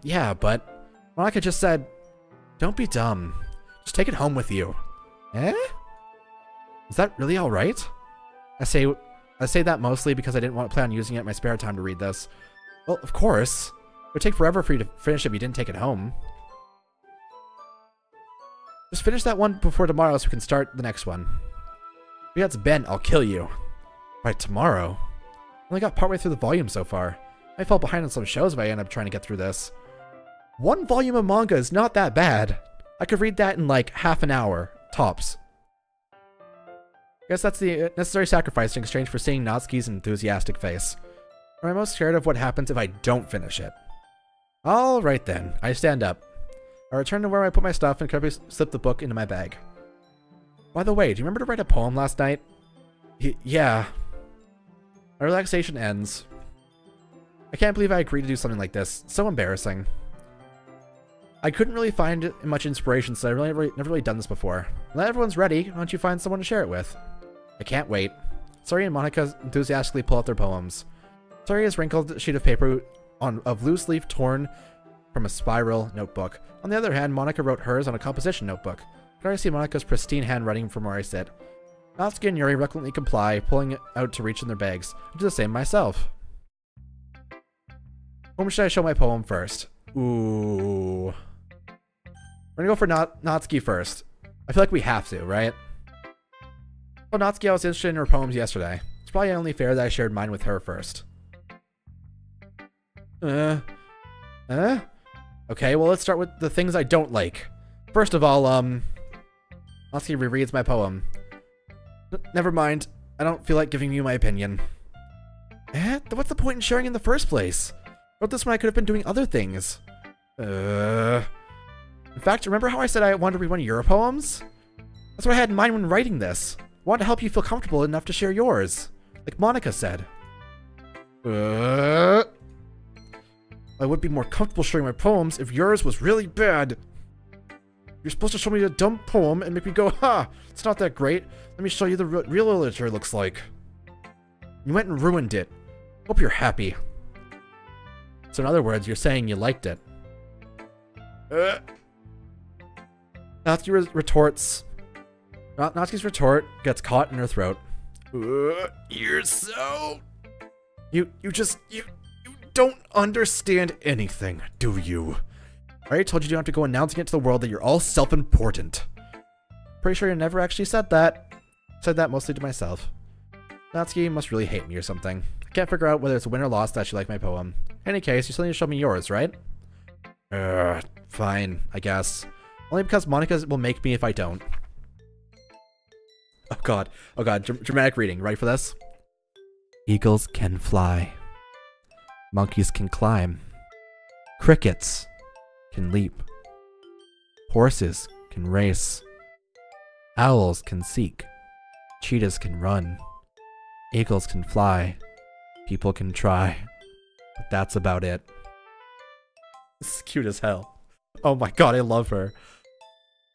Yeah, but Monica just said, don't be dumb. Just take it home with you. Is that really alright? I say that mostly because I didn't want to plan on using it in my spare time to read this. Well, of course. It would take forever for you to finish if you didn't take it home. Just finish that one before tomorrow so we can start the next one. If that's Ben, I'll kill you. By tomorrow? I only got partway through the volume so far. I fell behind on some shows if I end up trying to get through this. One volume of manga is not that bad. I could read that in like half an hour, tops. I guess that's the necessary sacrifice in exchange for seeing Natsuki's enthusiastic face. Or am I most scared of what happens if I don't finish it? Alright then, I stand up. I return to where I put my stuff and carefully slip the book into my bag. By the way, do you remember to write a poem last night? Yeah. My relaxation ends. I can't believe I agreed to do something like this. So embarrassing. I couldn't really find much inspiration, so I've never really done this before. Now that everyone's ready, why don't you find someone to share it with? I can't wait. Sari and Monica enthusiastically pull out their poems. Sari has wrinkled a sheet of paper of loose leaf torn from a spiral notebook. On the other hand, Monica wrote hers on a composition notebook. I can already see Monica's pristine handwriting from where I sit. Natsuki and Yuri reluctantly comply, pulling it out to reach in their bags. I do the same myself. Whom should I show my poem first? Ooh. We're gonna go for Natsuki first. I feel like we have to, right? Well, Natsuki, I was interested in her poems yesterday. It's probably only fair that I shared mine with her first. Okay, well, let's start with the things I don't like. First of all, Natsuki rereads my poem. Never mind. I don't feel like giving you my opinion. What's the point in sharing in the first place? I wrote this when I could have been doing other things. In fact, remember how I said I wanted to read one of your poems? That's what I had in mind when writing this. I wanted to help you feel comfortable enough to share yours. Like Monica said. I would be more comfortable sharing my poems if yours was really bad. You're supposed to show me a dumb poem and make me go, ha, it's not that great. Let me show you the real literature looks like. You went and ruined it. Hope you're happy. So in other words, you're saying you liked it. Natsuki's retort gets caught in her throat. You're so... You don't understand anything, do you? I already told you don't have to go announcing it to the world that you're all self-important. Pretty sure you never actually said that. Said that mostly to myself. Natsuki must really hate me or something. I can't figure out whether it's a win or loss that she liked my poem. In any case, you still need to show me yours, right? Fine, I guess. Only because Monica will make me if I don't. Oh god, dramatic reading. Ready for this? Eagles can fly. Monkeys can climb. Crickets can leap. Horses can race. Owls can seek. Cheetahs can run. Eagles can fly. People can try. But that's about it. This is cute as hell. Oh my god, I love her.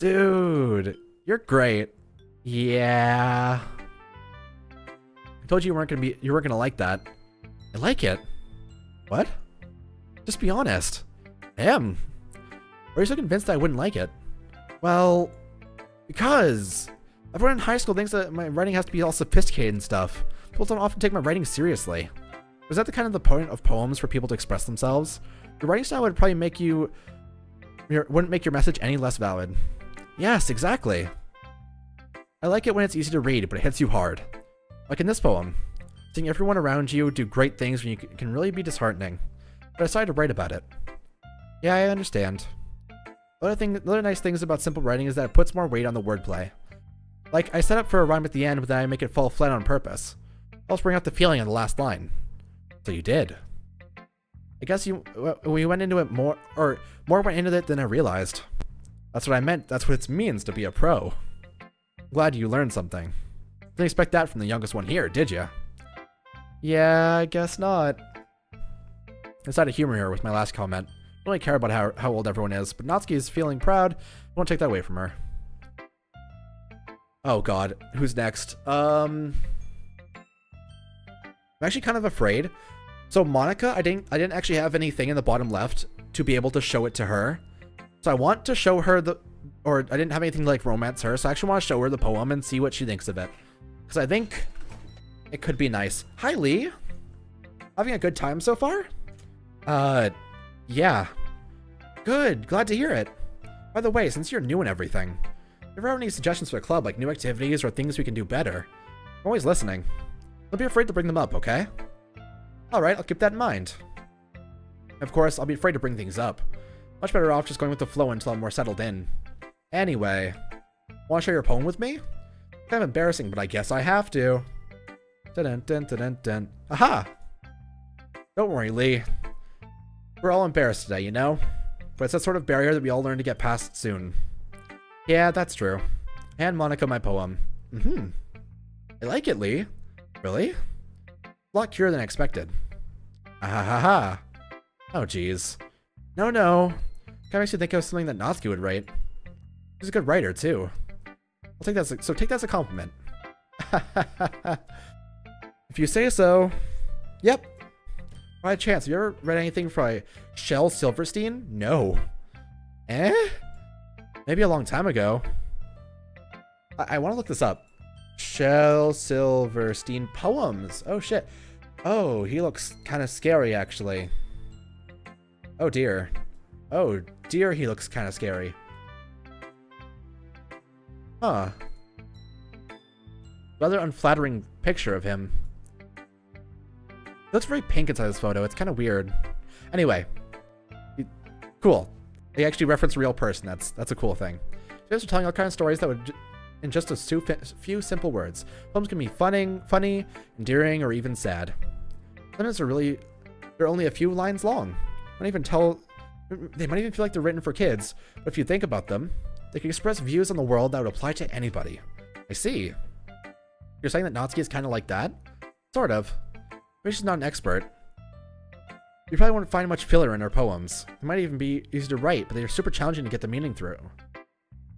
Dude, you're great. Yeah. I told you weren't gonna like that. I like it. What? Just be honest. I am. Or are you so convinced that I wouldn't like it? Well, because everyone in high school thinks that my writing has to be all sophisticated and stuff. People don't often take my writing seriously. Was that the kind of the point of poems for people to express themselves? Your writing style would probably wouldn't make your message any less valid. Yes, exactly. I like it when it's easy to read, but it hits you hard. Like in this poem. Seeing everyone around you do great things when you can really be disheartening. But I decided to write about it. Yeah, I understand. Other nice things about simple writing is that it puts more weight on the wordplay. Like, I set up for a rhyme at the end, but then I make it fall flat on purpose. I'll bring out the feeling on the last line. So you did. I guess we went into it more went into it than I realized. That's what I meant. That's what it means to be a pro. I'm glad you learned something. Didn't expect that from the youngest one here, did ya? Yeah, I guess not. I decided to humor her with my last comment. I don't really care about how old everyone is, but Natsuki is feeling proud. I won't take that away from her. Oh god, who's next? I'm actually kind of afraid. So Monica, I didn't actually have anything in the bottom left to be able to show it to her. So I want to show her I didn't have anything to like romance her, so I actually want to show her the poem and see what she thinks of it. Because I think it could be nice. Hi, Lee. Having a good time so far? Yeah. Good. Glad to hear it. By the way, since you're new and everything, if you ever have any suggestions for the club, like new activities or things we can do better, I'm always listening. Don't be afraid to bring them up, okay? Alright, I'll keep that in mind. Of course, I'll be afraid to bring things up. Much better off just going with the flow until I'm more settled in. Anyway, want to share your poem with me? Kind of embarrassing, but I guess I have to. Dun dun dun dun. Aha! Don't worry, Lee. We're all embarrassed today, you know? But it's that sort of barrier that we all learn to get past soon. Yeah, that's true. And Monica my poem. I like it, Lee. Really? A lot clearer than I expected. Ah. Oh, jeez. No. Kinda makes you think of something that Natsuki would write. He's a good writer, too. I'll take that as a compliment. If you say so. Yep. By chance, have you ever read anything by Shel Silverstein? No. Maybe a long time ago. I want to look this up. Shel Silverstein poems. Oh, shit. Oh, he looks kind of scary, actually. Oh, dear. Oh, dear, he looks kind of scary. Huh. Rather unflattering picture of him. He looks very pink inside this photo. It's kind of weird. Anyway. Cool. They actually reference a real person. That's a cool thing. You guys are telling all kinds of stories that would, in just a few simple words. Poems can be funny, endearing, or even sad. Sometimes they're only a few lines long. They might even feel like they're written for kids, but if you think about them, they can express views on the world that would apply to anybody. I see. You're saying that Natsuki is kind of like that? Sort of. Maybe she's not an expert. You probably won't find much filler in her poems. They might even be easy to write, but they're super challenging to get the meaning through.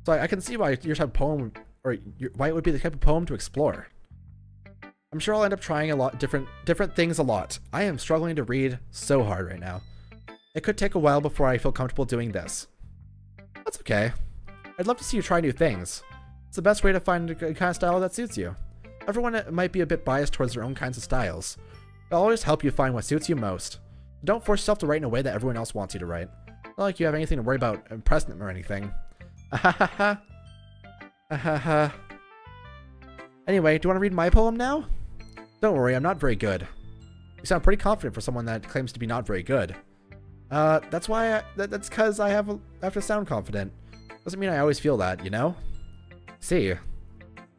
So I can see why your type of poem, why it would be the type of poem to explore. I'm sure I'll end up trying a lot different things a lot. I am struggling to read so hard right now. It could take a while before I feel comfortable doing this. That's okay. I'd love to see you try new things. It's the best way to find a kind of style that suits you. Everyone might be a bit biased towards their own kinds of styles. I'll always help you find what suits you most. Don't force yourself to write in a way that everyone else wants you to write. Not like you have anything to worry about impressing them or anything. Anyway, do you want to read my poem now? Don't worry, I'm not very good. You sound pretty confident for someone that claims to be not very good. That's because I have to sound confident. Doesn't mean I always feel that, you know? See. Well,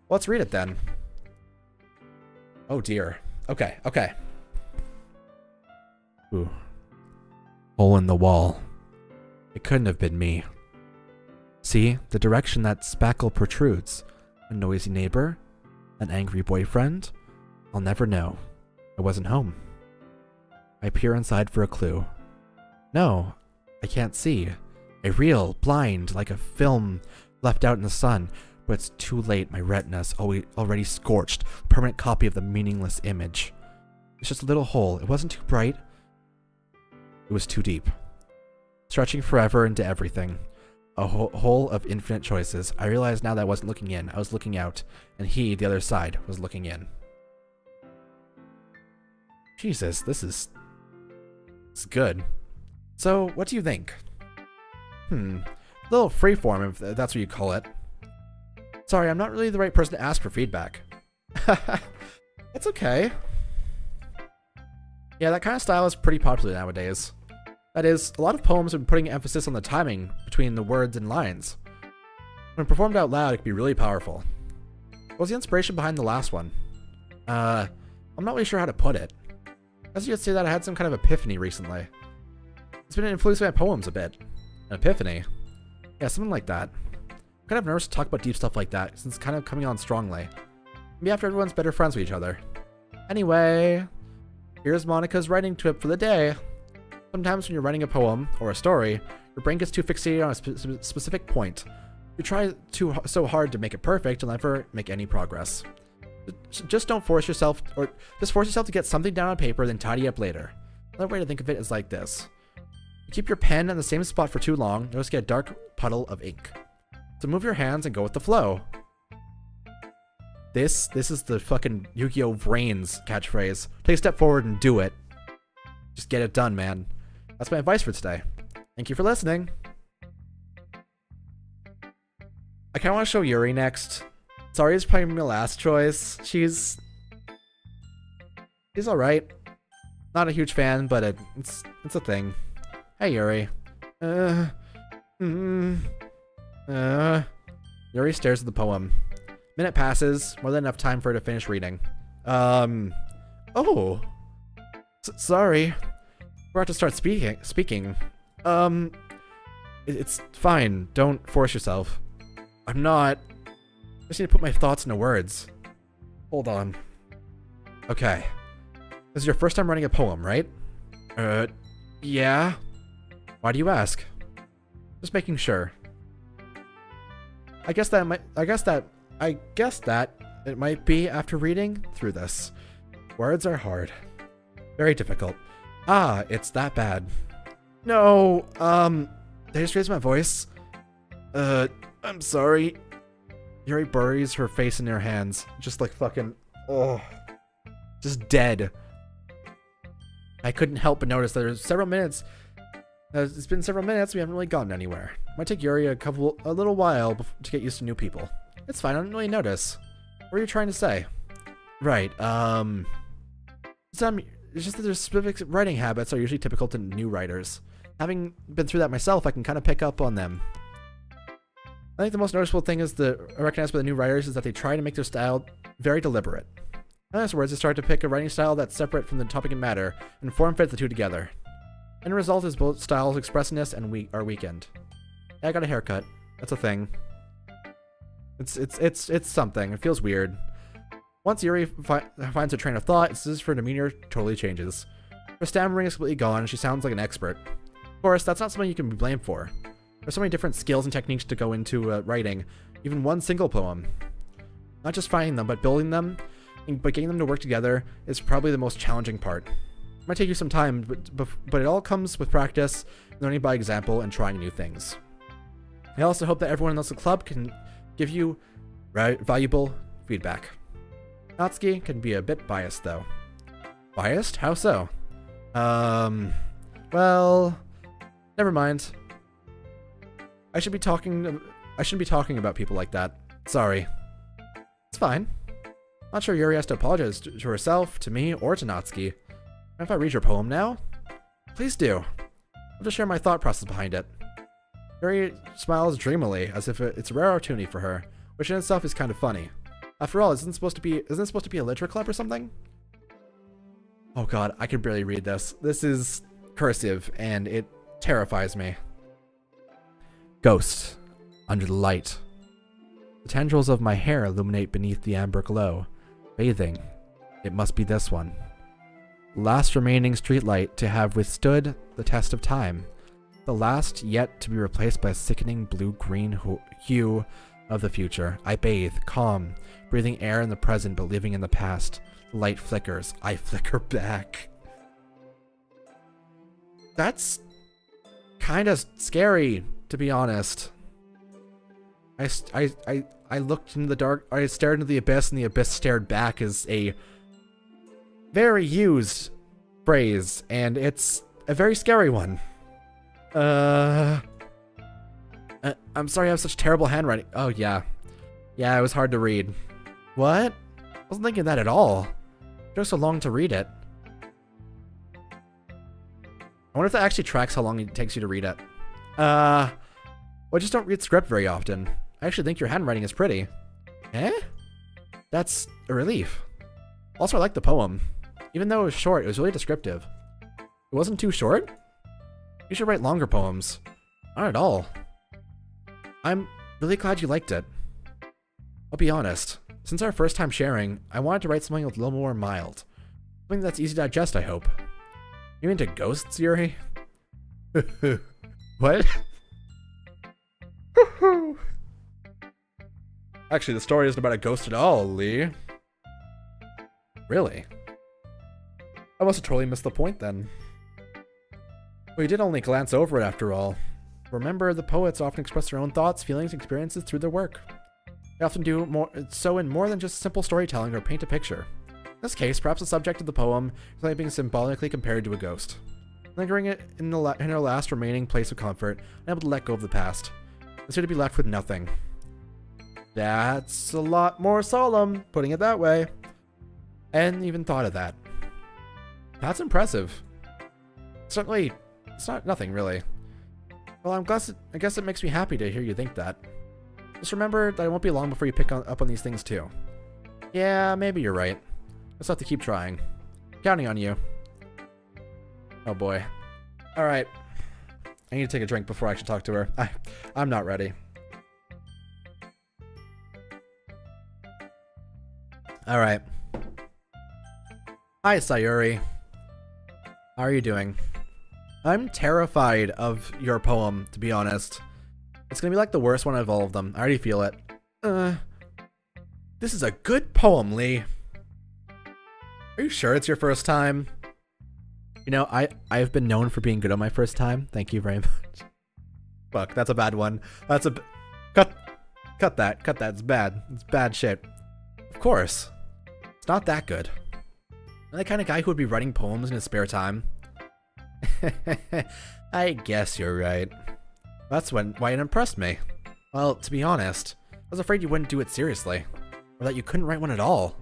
let's read it then. Oh dear. Okay. Ooh. Hole in the wall. It couldn't have been me. See, the direction that spackle protrudes. A noisy neighbor? An angry boyfriend? I'll never know. I wasn't home. I peer inside for a clue. No, I can't see. A reel, blind, like a film left out in the sun, but it's too late. My retina's already scorched, permanent copy of the meaningless image. It's just a little hole. It wasn't too bright. It was too deep. Stretching forever into everything. A hole of infinite choices. I realized now that I wasn't looking in. I was looking out, and he, the other side, was looking in. Jesus, this is good. So, what do you think? A little freeform, if that's what you call it. Sorry, I'm not really the right person to ask for feedback. It's okay. Yeah, that kind of style is pretty popular nowadays. That is, a lot of poems have been putting emphasis on the timing between the words and lines. When performed out loud, it can be really powerful. What was the inspiration behind the last one? I'm not really sure how to put it. I guess you could say that I had some kind of epiphany recently. It's been influenced by my poems a bit. An epiphany? Yeah, something like that. I'm kind of nervous to talk about deep stuff like that, since it's kind of coming on strongly. Maybe after everyone's better friends with each other. Anyway, here's Monica's writing tip for the day. Sometimes when you're writing a poem, or a story, your brain gets too fixated on a specific point. You try so hard to make it perfect, you'll never make any progress. Just don't force yourself, or just force yourself to get something down on paper, then tidy up later. Another way to think of it is like this. You keep your pen in the same spot for too long, you'll just get a dark puddle of ink. So move your hands and go with the flow. This is the fucking Yu-Gi-Oh! Brains catchphrase. Take a step forward and do it. Just get it done, man. That's my advice for today. Thank you for listening. I kind of want to show Yuri next. Sorry, is probably my last choice. She's alright. Not a huge fan, but it's a thing. Hey, Yuri. Yuri stares at the poem. Minute passes, more than enough time for her to finish reading. Oh. Sorry. We're about to start speaking. It's fine. Don't force yourself. I'm not. I just need to put my thoughts into words. Hold on. Okay. This is your first time writing a poem, right? Yeah. Why do you ask? Just making sure. I guess that it might be after reading through this. Words are hard. Very difficult. Ah, it's that bad. No, did I just raise my voice? I'm sorry. Yuri buries her face in her hands. Just like fucking, just dead. I couldn't help but notice that there's several minutes. It's been several minutes, we haven't really gotten anywhere. Might take Yuri a little while to get used to new people. It's fine, I didn't really notice. What are you trying to say? Right, it's just that their specific writing habits are usually typical to new writers. Having been through that myself, I can kind of pick up on them. I think the most noticeable thing is recognized by the new writers is that they try to make their style very deliberate. In other words, they start to pick a writing style that's separate from the topic and matter, and form fit the two together. End result is both styles' expressiveness and are weakened. Yeah, I got a haircut. That's a thing. It's something. It feels weird. Once Yuri finds her train of thought, it's as if her demeanor totally changes. Her stammering is completely gone, and she sounds like an expert. Of course, that's not something you can be blamed for. There's so many different skills and techniques to go into writing even one single poem. Not just finding them, but building them, but getting them to work together is probably the most challenging part. It might take you some time, but it all comes with practice, learning by example, and trying new things. I also hope that everyone in the club can give you valuable feedback. Natsuki can be a bit biased, though. Biased? How so? Well, never mind. I shouldn't be talking about people like that. Sorry. It's fine. Not sure Yuri has to apologize to herself, to me, or to Natsuki. If I read your poem now? Please do. I'll just share my thought process behind it. Yuri smiles dreamily, as if it's a rare opportunity for her, which in itself is kind of funny. After all, isn't it supposed to be a literature club or something? Oh god, I can barely read this. This is cursive, and it terrifies me. Ghost, under the light. The tendrils of my hair illuminate beneath the amber glow. Bathing. It must be this one. Last remaining streetlight to have withstood the test of time. The last yet to be replaced by a sickening blue-green hue of the future. I bathe, calm, breathing air in the present but living in the past. The light flickers. I flicker back. That's kind of scary, to be honest. I looked into the dark. I stared into the abyss, and the abyss stared back is a very used phrase, and it's a very scary one. I'm sorry I have such terrible handwriting. Oh, yeah. Yeah, it was hard to read. What? I wasn't thinking that at all. It took so long to read it. I wonder if that actually tracks how long it takes you to read it. Well, I just don't read script very often. I actually think your handwriting is pretty. Eh? That's a relief. Also, I like the poem. Even though it was short, it was really descriptive. It wasn't too short? You should write longer poems. Not at all. I'm really glad you liked it. I'll be honest. Since our first time sharing, I wanted to write something a little more mild. Something that's easy to digest, I hope. You into ghosts, Yuri? What? Actually, the story isn't about a ghost at all, Lee. Really? I must have totally missed the point then. Well, you did only glance over it after all. Remember, the poets often express their own thoughts, feelings, and experiences through their work. They often do so in more than just simple storytelling or paint a picture. In this case, perhaps the subject of the poem is like being symbolically compared to a ghost. Lingering it in her last remaining place of comfort, unable to let go of the past. It's here to be left with nothing. That's a lot more solemn, putting it that way. I hadn't even thought of that. That's impressive. Certainly, it's not nothing really. Well, I guess it makes me happy to hear you think that. Just remember that it won't be long before you pick up on these things too. Yeah, maybe you're right. Just have to keep trying. Counting on you. Oh boy. Alright. I need to take a drink before I actually talk to her. I'm not ready. Alright. Hi, Sayuri. How are you doing? I'm terrified of your poem, to be honest. It's gonna be like the worst one of all of them. I already feel it. This is a good poem, Lee. Are you sure it's your first time? You know, I've been known for being good on my first time. Thank you very much. Fuck, that's a bad one. That's a... Cut that. Cut that. It's bad. It's bad shit. Of course. It's not that good. I'm the kind of guy who would be writing poems in his spare time. I guess you're right. That's why it impressed me. Well, to be honest, I was afraid you wouldn't do it seriously. Or that you couldn't write one at all.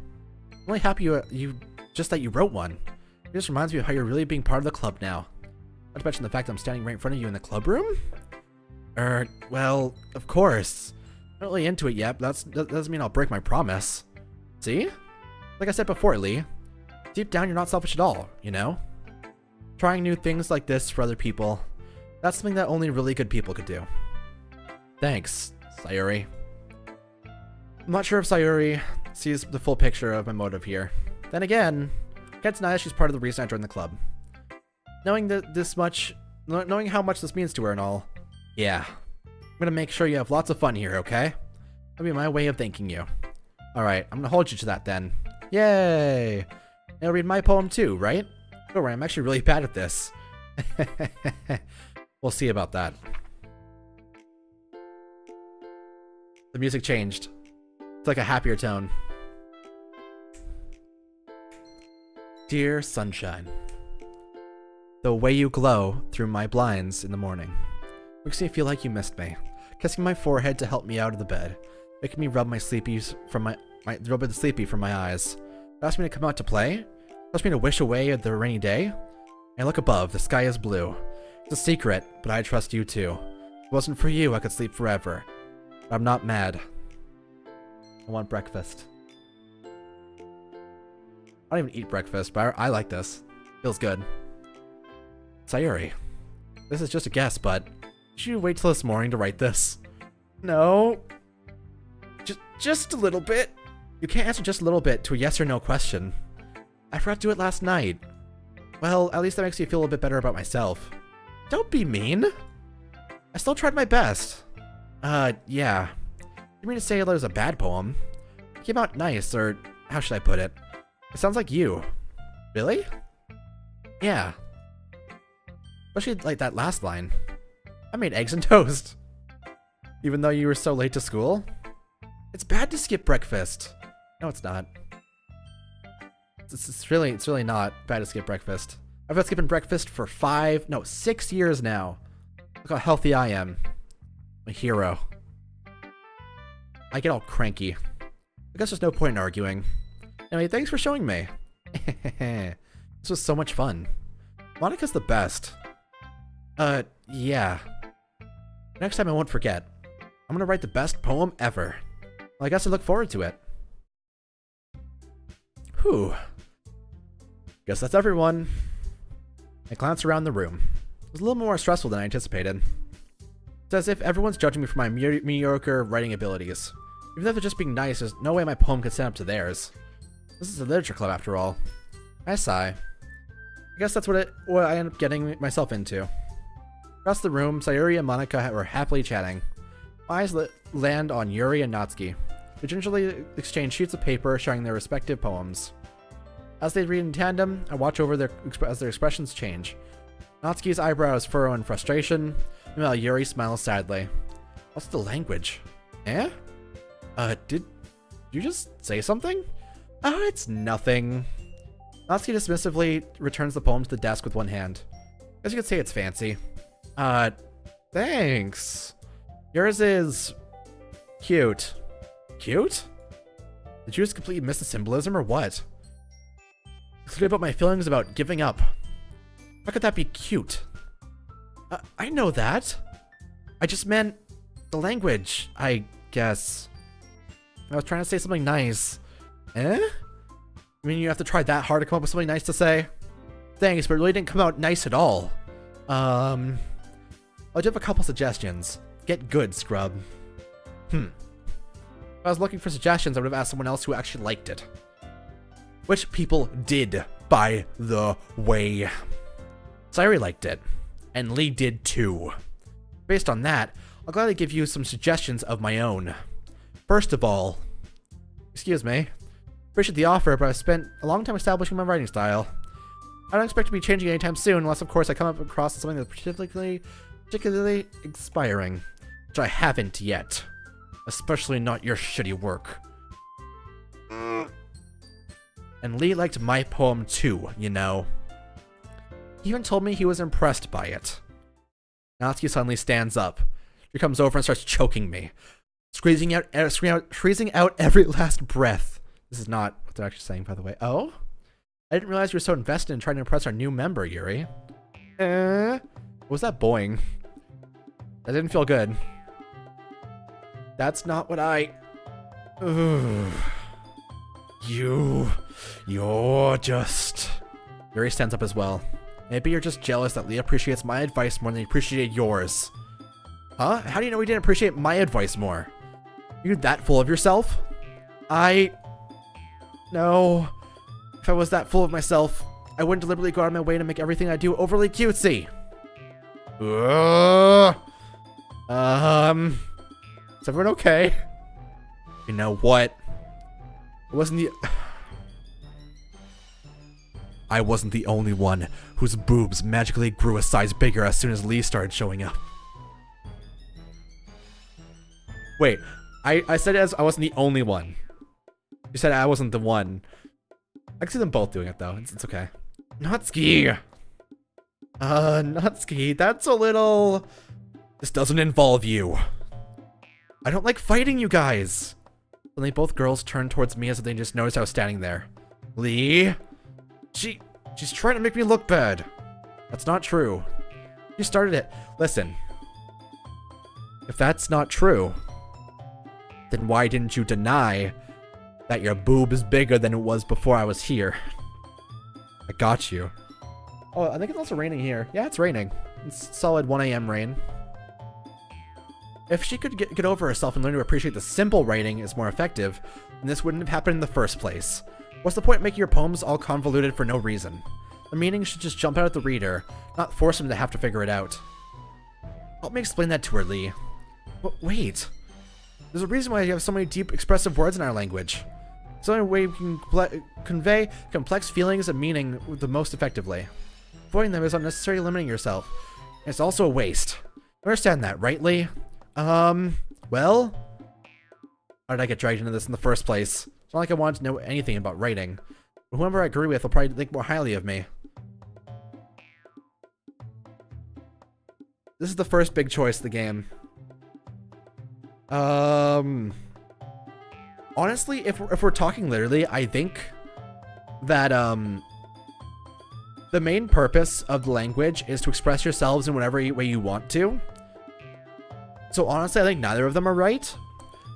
I'm really happy just that you wrote one. It just reminds me of how you're really being part of the club now. Not to mention the fact that I'm standing right in front of you in the club room? Well, of course. I'm not really into it yet, but that doesn't mean I'll break my promise. See? Like I said before, Lee. Deep down, you're not selfish at all, you know? Trying new things like this for other people. That's something that only really good people could do. Thanks, Sayuri. I'm not sure if Sayuri sees the full picture of my motive here. Then again, I can't deny that she's part of the reason I joined the club. Knowing how much this means to her and all, yeah. I'm gonna make sure you have lots of fun here, okay? That'll be my way of thanking you. Alright, I'm gonna hold you to that then. Yay! Now read my poem too, right? Don't worry, I'm actually really bad at this. We'll see about that. The music changed. It's like a happier tone. Dear sunshine, the way you glow through my blinds in the morning makes me feel like you missed me. Kissing my forehead to help me out of the bed, making me rub my sleepies from rub the sleepy from my eyes. Ask me to come out to play. Ask me to wish away the rainy day. I look above. The sky is blue. It's a secret, but I trust you too. If it wasn't for you, I could sleep forever. But I'm not mad. I want breakfast. I don't even eat breakfast, but I like this. Feels good. Sayuri, this is just a guess, but did you wait till this morning to write this? No. Just a little bit. You can't answer just a little bit to a yes or no question. I forgot to do it last night. Well, at least that makes me feel a bit better about myself. Don't be mean. I still tried my best. Yeah. You mean to say that it was a bad poem? It came out nice, or how should I put it? It sounds like you. Really? Yeah. Especially like that last line. I made eggs and toast. Even though you were so late to school? It's bad to skip breakfast. No, it's not. It's really not bad to skip breakfast. I've been skipping breakfast for 6 years now. Look how healthy I am. I'm a hero. I get all cranky. I guess there's no point in arguing. Anyway, thanks for showing me. This was so much fun. Monica's the best. Yeah. Next time I won't forget. I'm gonna write the best poem ever. Well, I guess I look forward to it. Whew. Guess that's everyone. I glanced around the room. It was a little more stressful than I anticipated. It's as if everyone's judging me for my mediocre writing abilities. Even if they're just being nice, there's no way my poem could stand up to theirs. This is a literature club after all. I sigh. I guess that's what I end up getting myself into. Across the room, Sayuri and Monica were happily chatting. My eyes land on Yuri and Natsuki, who gingerly exchange sheets of paper showing their respective poems. As they read in tandem, I watch over as their expressions change. Natsuki's eyebrows furrow in frustration, meanwhile Yuri smiles sadly. What's the language? Eh? Did you just say something? Oh, it's nothing. Natsuki dismissively returns the poem to the desk with one hand. Guess you could say it's fancy. Thanks. Yours is cute. Cute? Did you just completely miss the symbolism or what? It's about my feelings about giving up. How could that be cute? I know that. I just meant the language, I guess. I was trying to say something nice. Eh? I mean, you have to try that hard to come up with something nice to say? Thanks, but it really didn't come out nice at all. I'll do have a couple suggestions. Get good, scrub. If I was looking for suggestions, I would have asked someone else who actually liked it. Which people did, by the way. Sayuri liked it, and Lee did too. Based on that, I'll gladly give you some suggestions of my own. First of all, excuse me, appreciate the offer, but I've spent a long time establishing my writing style. I don't expect to be changing anytime soon, unless of course I come up across something that's particularly inspiring, which I haven't yet. Especially not your shitty work. And Lee liked my poem too, you know. He even told me he was impressed by it. Natsuki suddenly stands up. She comes over and starts choking me, squeezing out every last breath. This is not what they're actually saying, by the way. Oh? I didn't realize you were so invested in trying to impress our new member, Yuri. What was that boing? That didn't feel good. That's not what I... You're just... Yuri stands up as well. Maybe you're just jealous that Lee appreciates my advice more than he appreciated yours. Huh? How do you know he didn't appreciate my advice more? Are you that full of yourself? No. If I was that full of myself, I wouldn't deliberately go out of my way to make everything I do overly cutesy. Is everyone okay? You know what? I wasn't the only one whose boobs magically grew a size bigger as soon as Lee started showing up. Wait, I said as I wasn't the only one. You said I wasn't the one. I can see them both doing it though. It's okay. Natsuki! Natsuki, that's a little... This doesn't involve you. I don't like fighting you guys. Suddenly both girls turned towards me as if they just noticed I was standing there. Lee? She's trying to make me look bad. That's not true. You started it. Listen. If that's not true, then why didn't you deny that your boob is bigger than it was before I was here? I got you. Oh, I think it's also raining here. Yeah, it's raining. It's solid 1 a.m. rain. If she could get over herself and learn to appreciate the simple writing is more effective, then this wouldn't have happened in the first place. What's the point of making your poems all convoluted for no reason? The meaning should just jump out at the reader, not force him to have to figure it out. Help me explain that to her, Lee. But wait. There's a reason why you have so many deep, expressive words in our language. It's the only way we can convey complex feelings and meaning the most effectively. Avoiding them is unnecessarily limiting yourself. And it's also a waste. You understand that, right, Lee? Well? How did I get dragged into this in the first place? It's not like I wanted to know anything about writing. But whoever I agree with will probably think more highly of me. This is the first big choice of the game. Honestly, if we're talking literally, I think that, the main purpose of the language is to express yourselves in whatever way you want to. So honestly, I think neither of them are right.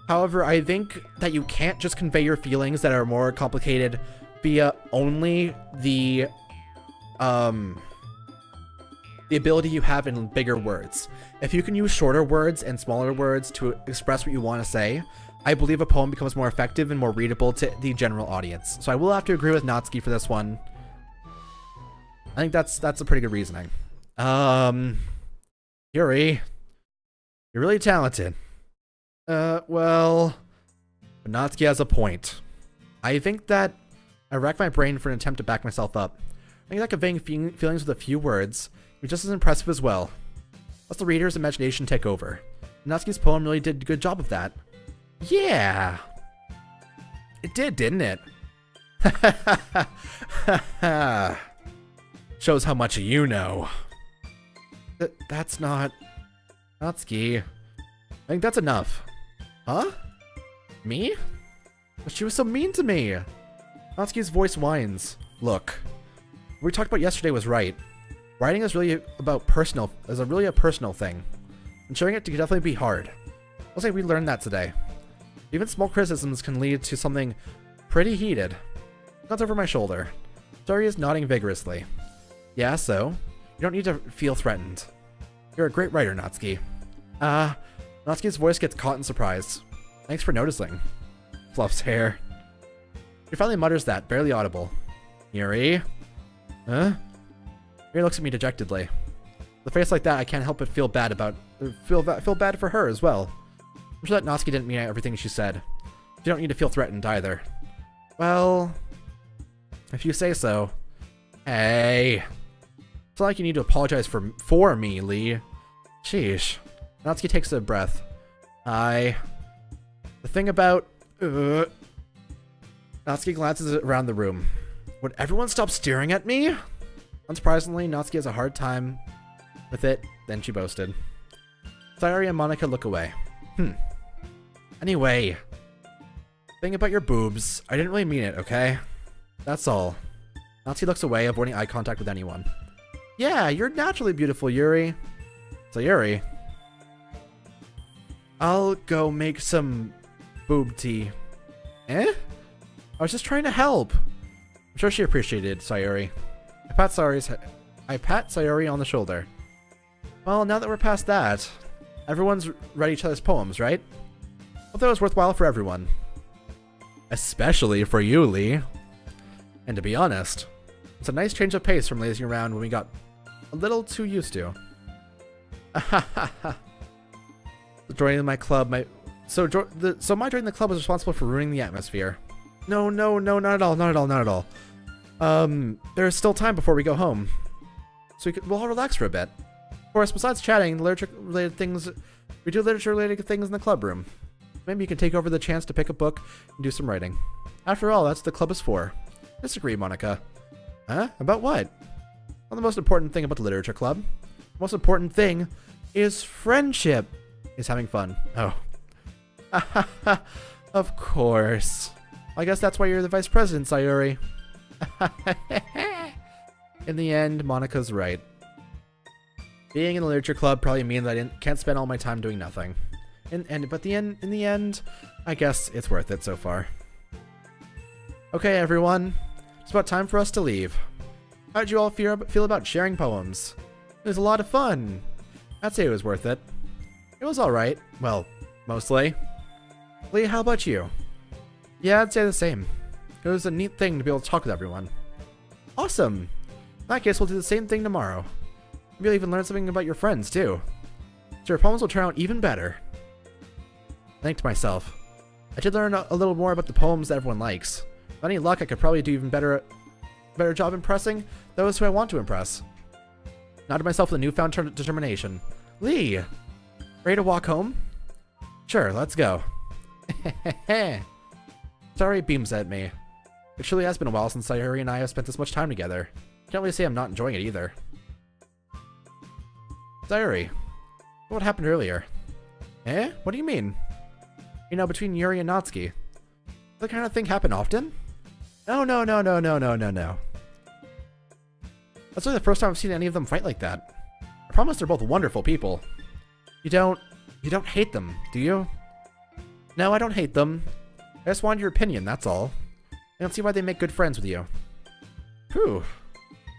However, I think that you can't just convey your feelings that are more complicated via only the ability you have in bigger words. If you can use shorter words and smaller words to express what you want to say, I believe a poem becomes more effective and more readable to the general audience. So I will have to agree with Natsuki for this one. I think that's a pretty good reasoning. Yuri, you're really talented. Well, Natsuki has a point. I think that I racked my brain for an attempt to back myself up. I think that conveying feelings with a few words is just as impressive as well. Let the reader's imagination take over. Natsuki's poem really did a good job of that. Yeah. It did, didn't it? Shows how much you know. That's not... Natsuki. I think that's enough. Huh? Me? But she was so mean to me. Natsuki's voice whines. Look, what we talked about yesterday was right. Writing is really about really a personal thing. And showing it can definitely be hard. I'll say we learned that today. Even small criticisms can lead to something pretty heated. That's over my shoulder. Sayori is nodding vigorously. Yeah, so? You don't need to feel threatened. You're a great writer, Natsuki. Natsuki's voice gets caught in surprise. Thanks for noticing. Fluffs hair. He finally mutters that, barely audible. Yuri? Huh? Yuri looks at me dejectedly. With a face like that, I can't help but feel bad for her as well. I'm sure that Natsuki didn't mean everything she said. You don't need to feel threatened either. Well, if you say so. Hey. It's not like you need to apologize for me, Lee. Sheesh. Natsuki takes a breath. The thing about... Natsuki glances around the room. Would everyone stop staring at me? Unsurprisingly, Natsuki has a hard time with it, then she boasted. Sayori and Monica look away. Anyway. Thing about your boobs. I didn't really mean it, okay? That's all. Natsuki looks away, avoiding eye contact with anyone. Yeah, you're naturally beautiful, Yuri. Sayori. I'll go make some boob tea. Eh? I was just trying to help. I'm sure she appreciated Sayori. I pat Sayori on the shoulder. Well, now that we're past that, everyone's read each other's poems, right? I thought it was worthwhile for everyone. Especially for you, Lee. And to be honest, it's a nice change of pace from lazing around when we got a little too used to. Joining my club, so my joining the club was responsible for ruining the atmosphere. No, not at all. There's still time before we go home, so we'll all relax for a bit. Of course, besides chatting, literature-related things, we do literature-related things in the club room. Maybe you can take over the chance to pick a book and do some writing. After all, that's what the club is for. Disagree, Monica. Huh? About what? Well, the most important thing about the literature club. The most important thing is friendship. Is having fun. Oh. Of course. I guess that's why you're the vice president, Sayori. In the end, Monica's right. Being in the literature club probably means I can't spend all my time doing nothing. But in the end, I guess it's worth it so far. Okay, everyone. It's about time for us to leave. How did you all feel about sharing poems? It was a lot of fun. I'd say it was worth it. It was alright. Well, mostly. Lee, how about you? Yeah, I'd say the same. It was a neat thing to be able to talk with everyone. Awesome! In that case, we'll do the same thing tomorrow. Maybe you'll even learn something about your friends, too. So your poems will turn out even better. I think to myself, I did learn a little more about the poems that everyone likes. With any luck, I could probably do even better job impressing those who I want to impress. Nodded myself with a newfound determination. Lee! Ready to walk home? Sure, let's go. Sayori beams at me. It truly has been a while since Sayori and I have spent this much time together. Can't really say I'm not enjoying it either. Sayori, what happened earlier? Eh? What do you mean? You know, between Yuri and Natsuki. Does that kind of thing happen often? No. That's really the first time I've seen any of them fight like that. I promise they're both wonderful people. You don't hate them, do you? No, I don't hate them. I just wanted your opinion, that's all. I don't see why they make good friends with you. Whew.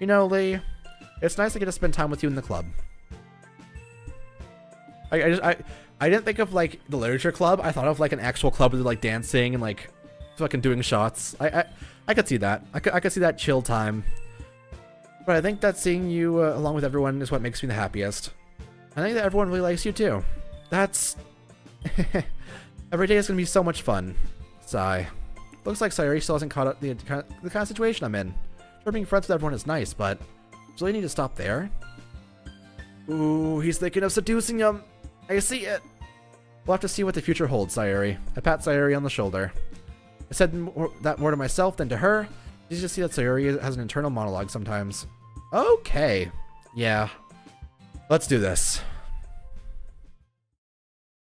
You know, Lee, it's nice to get to spend time with you in the club. I didn't think of, like, the literature club. I thought of, like, an actual club with, like, dancing and, like, fucking doing shots. I could see that. I could see that chill time. But I think that seeing you along with everyone is what makes me the happiest. I think that everyone really likes you too. That's... Every day is going to be so much fun. Sigh. Looks like Sayori still hasn't caught up the kind of situation I'm in. Sure, being friends with everyone is nice, but... Do I need to stop there? Ooh, he's thinking of seducing him. I see it. We'll have to see what the future holds, Sayuri. I pat Sayuri on the shoulder. I said that more to myself than to her. You just see that Sayuri has an internal monologue sometimes. Okay. Yeah. Let's do this.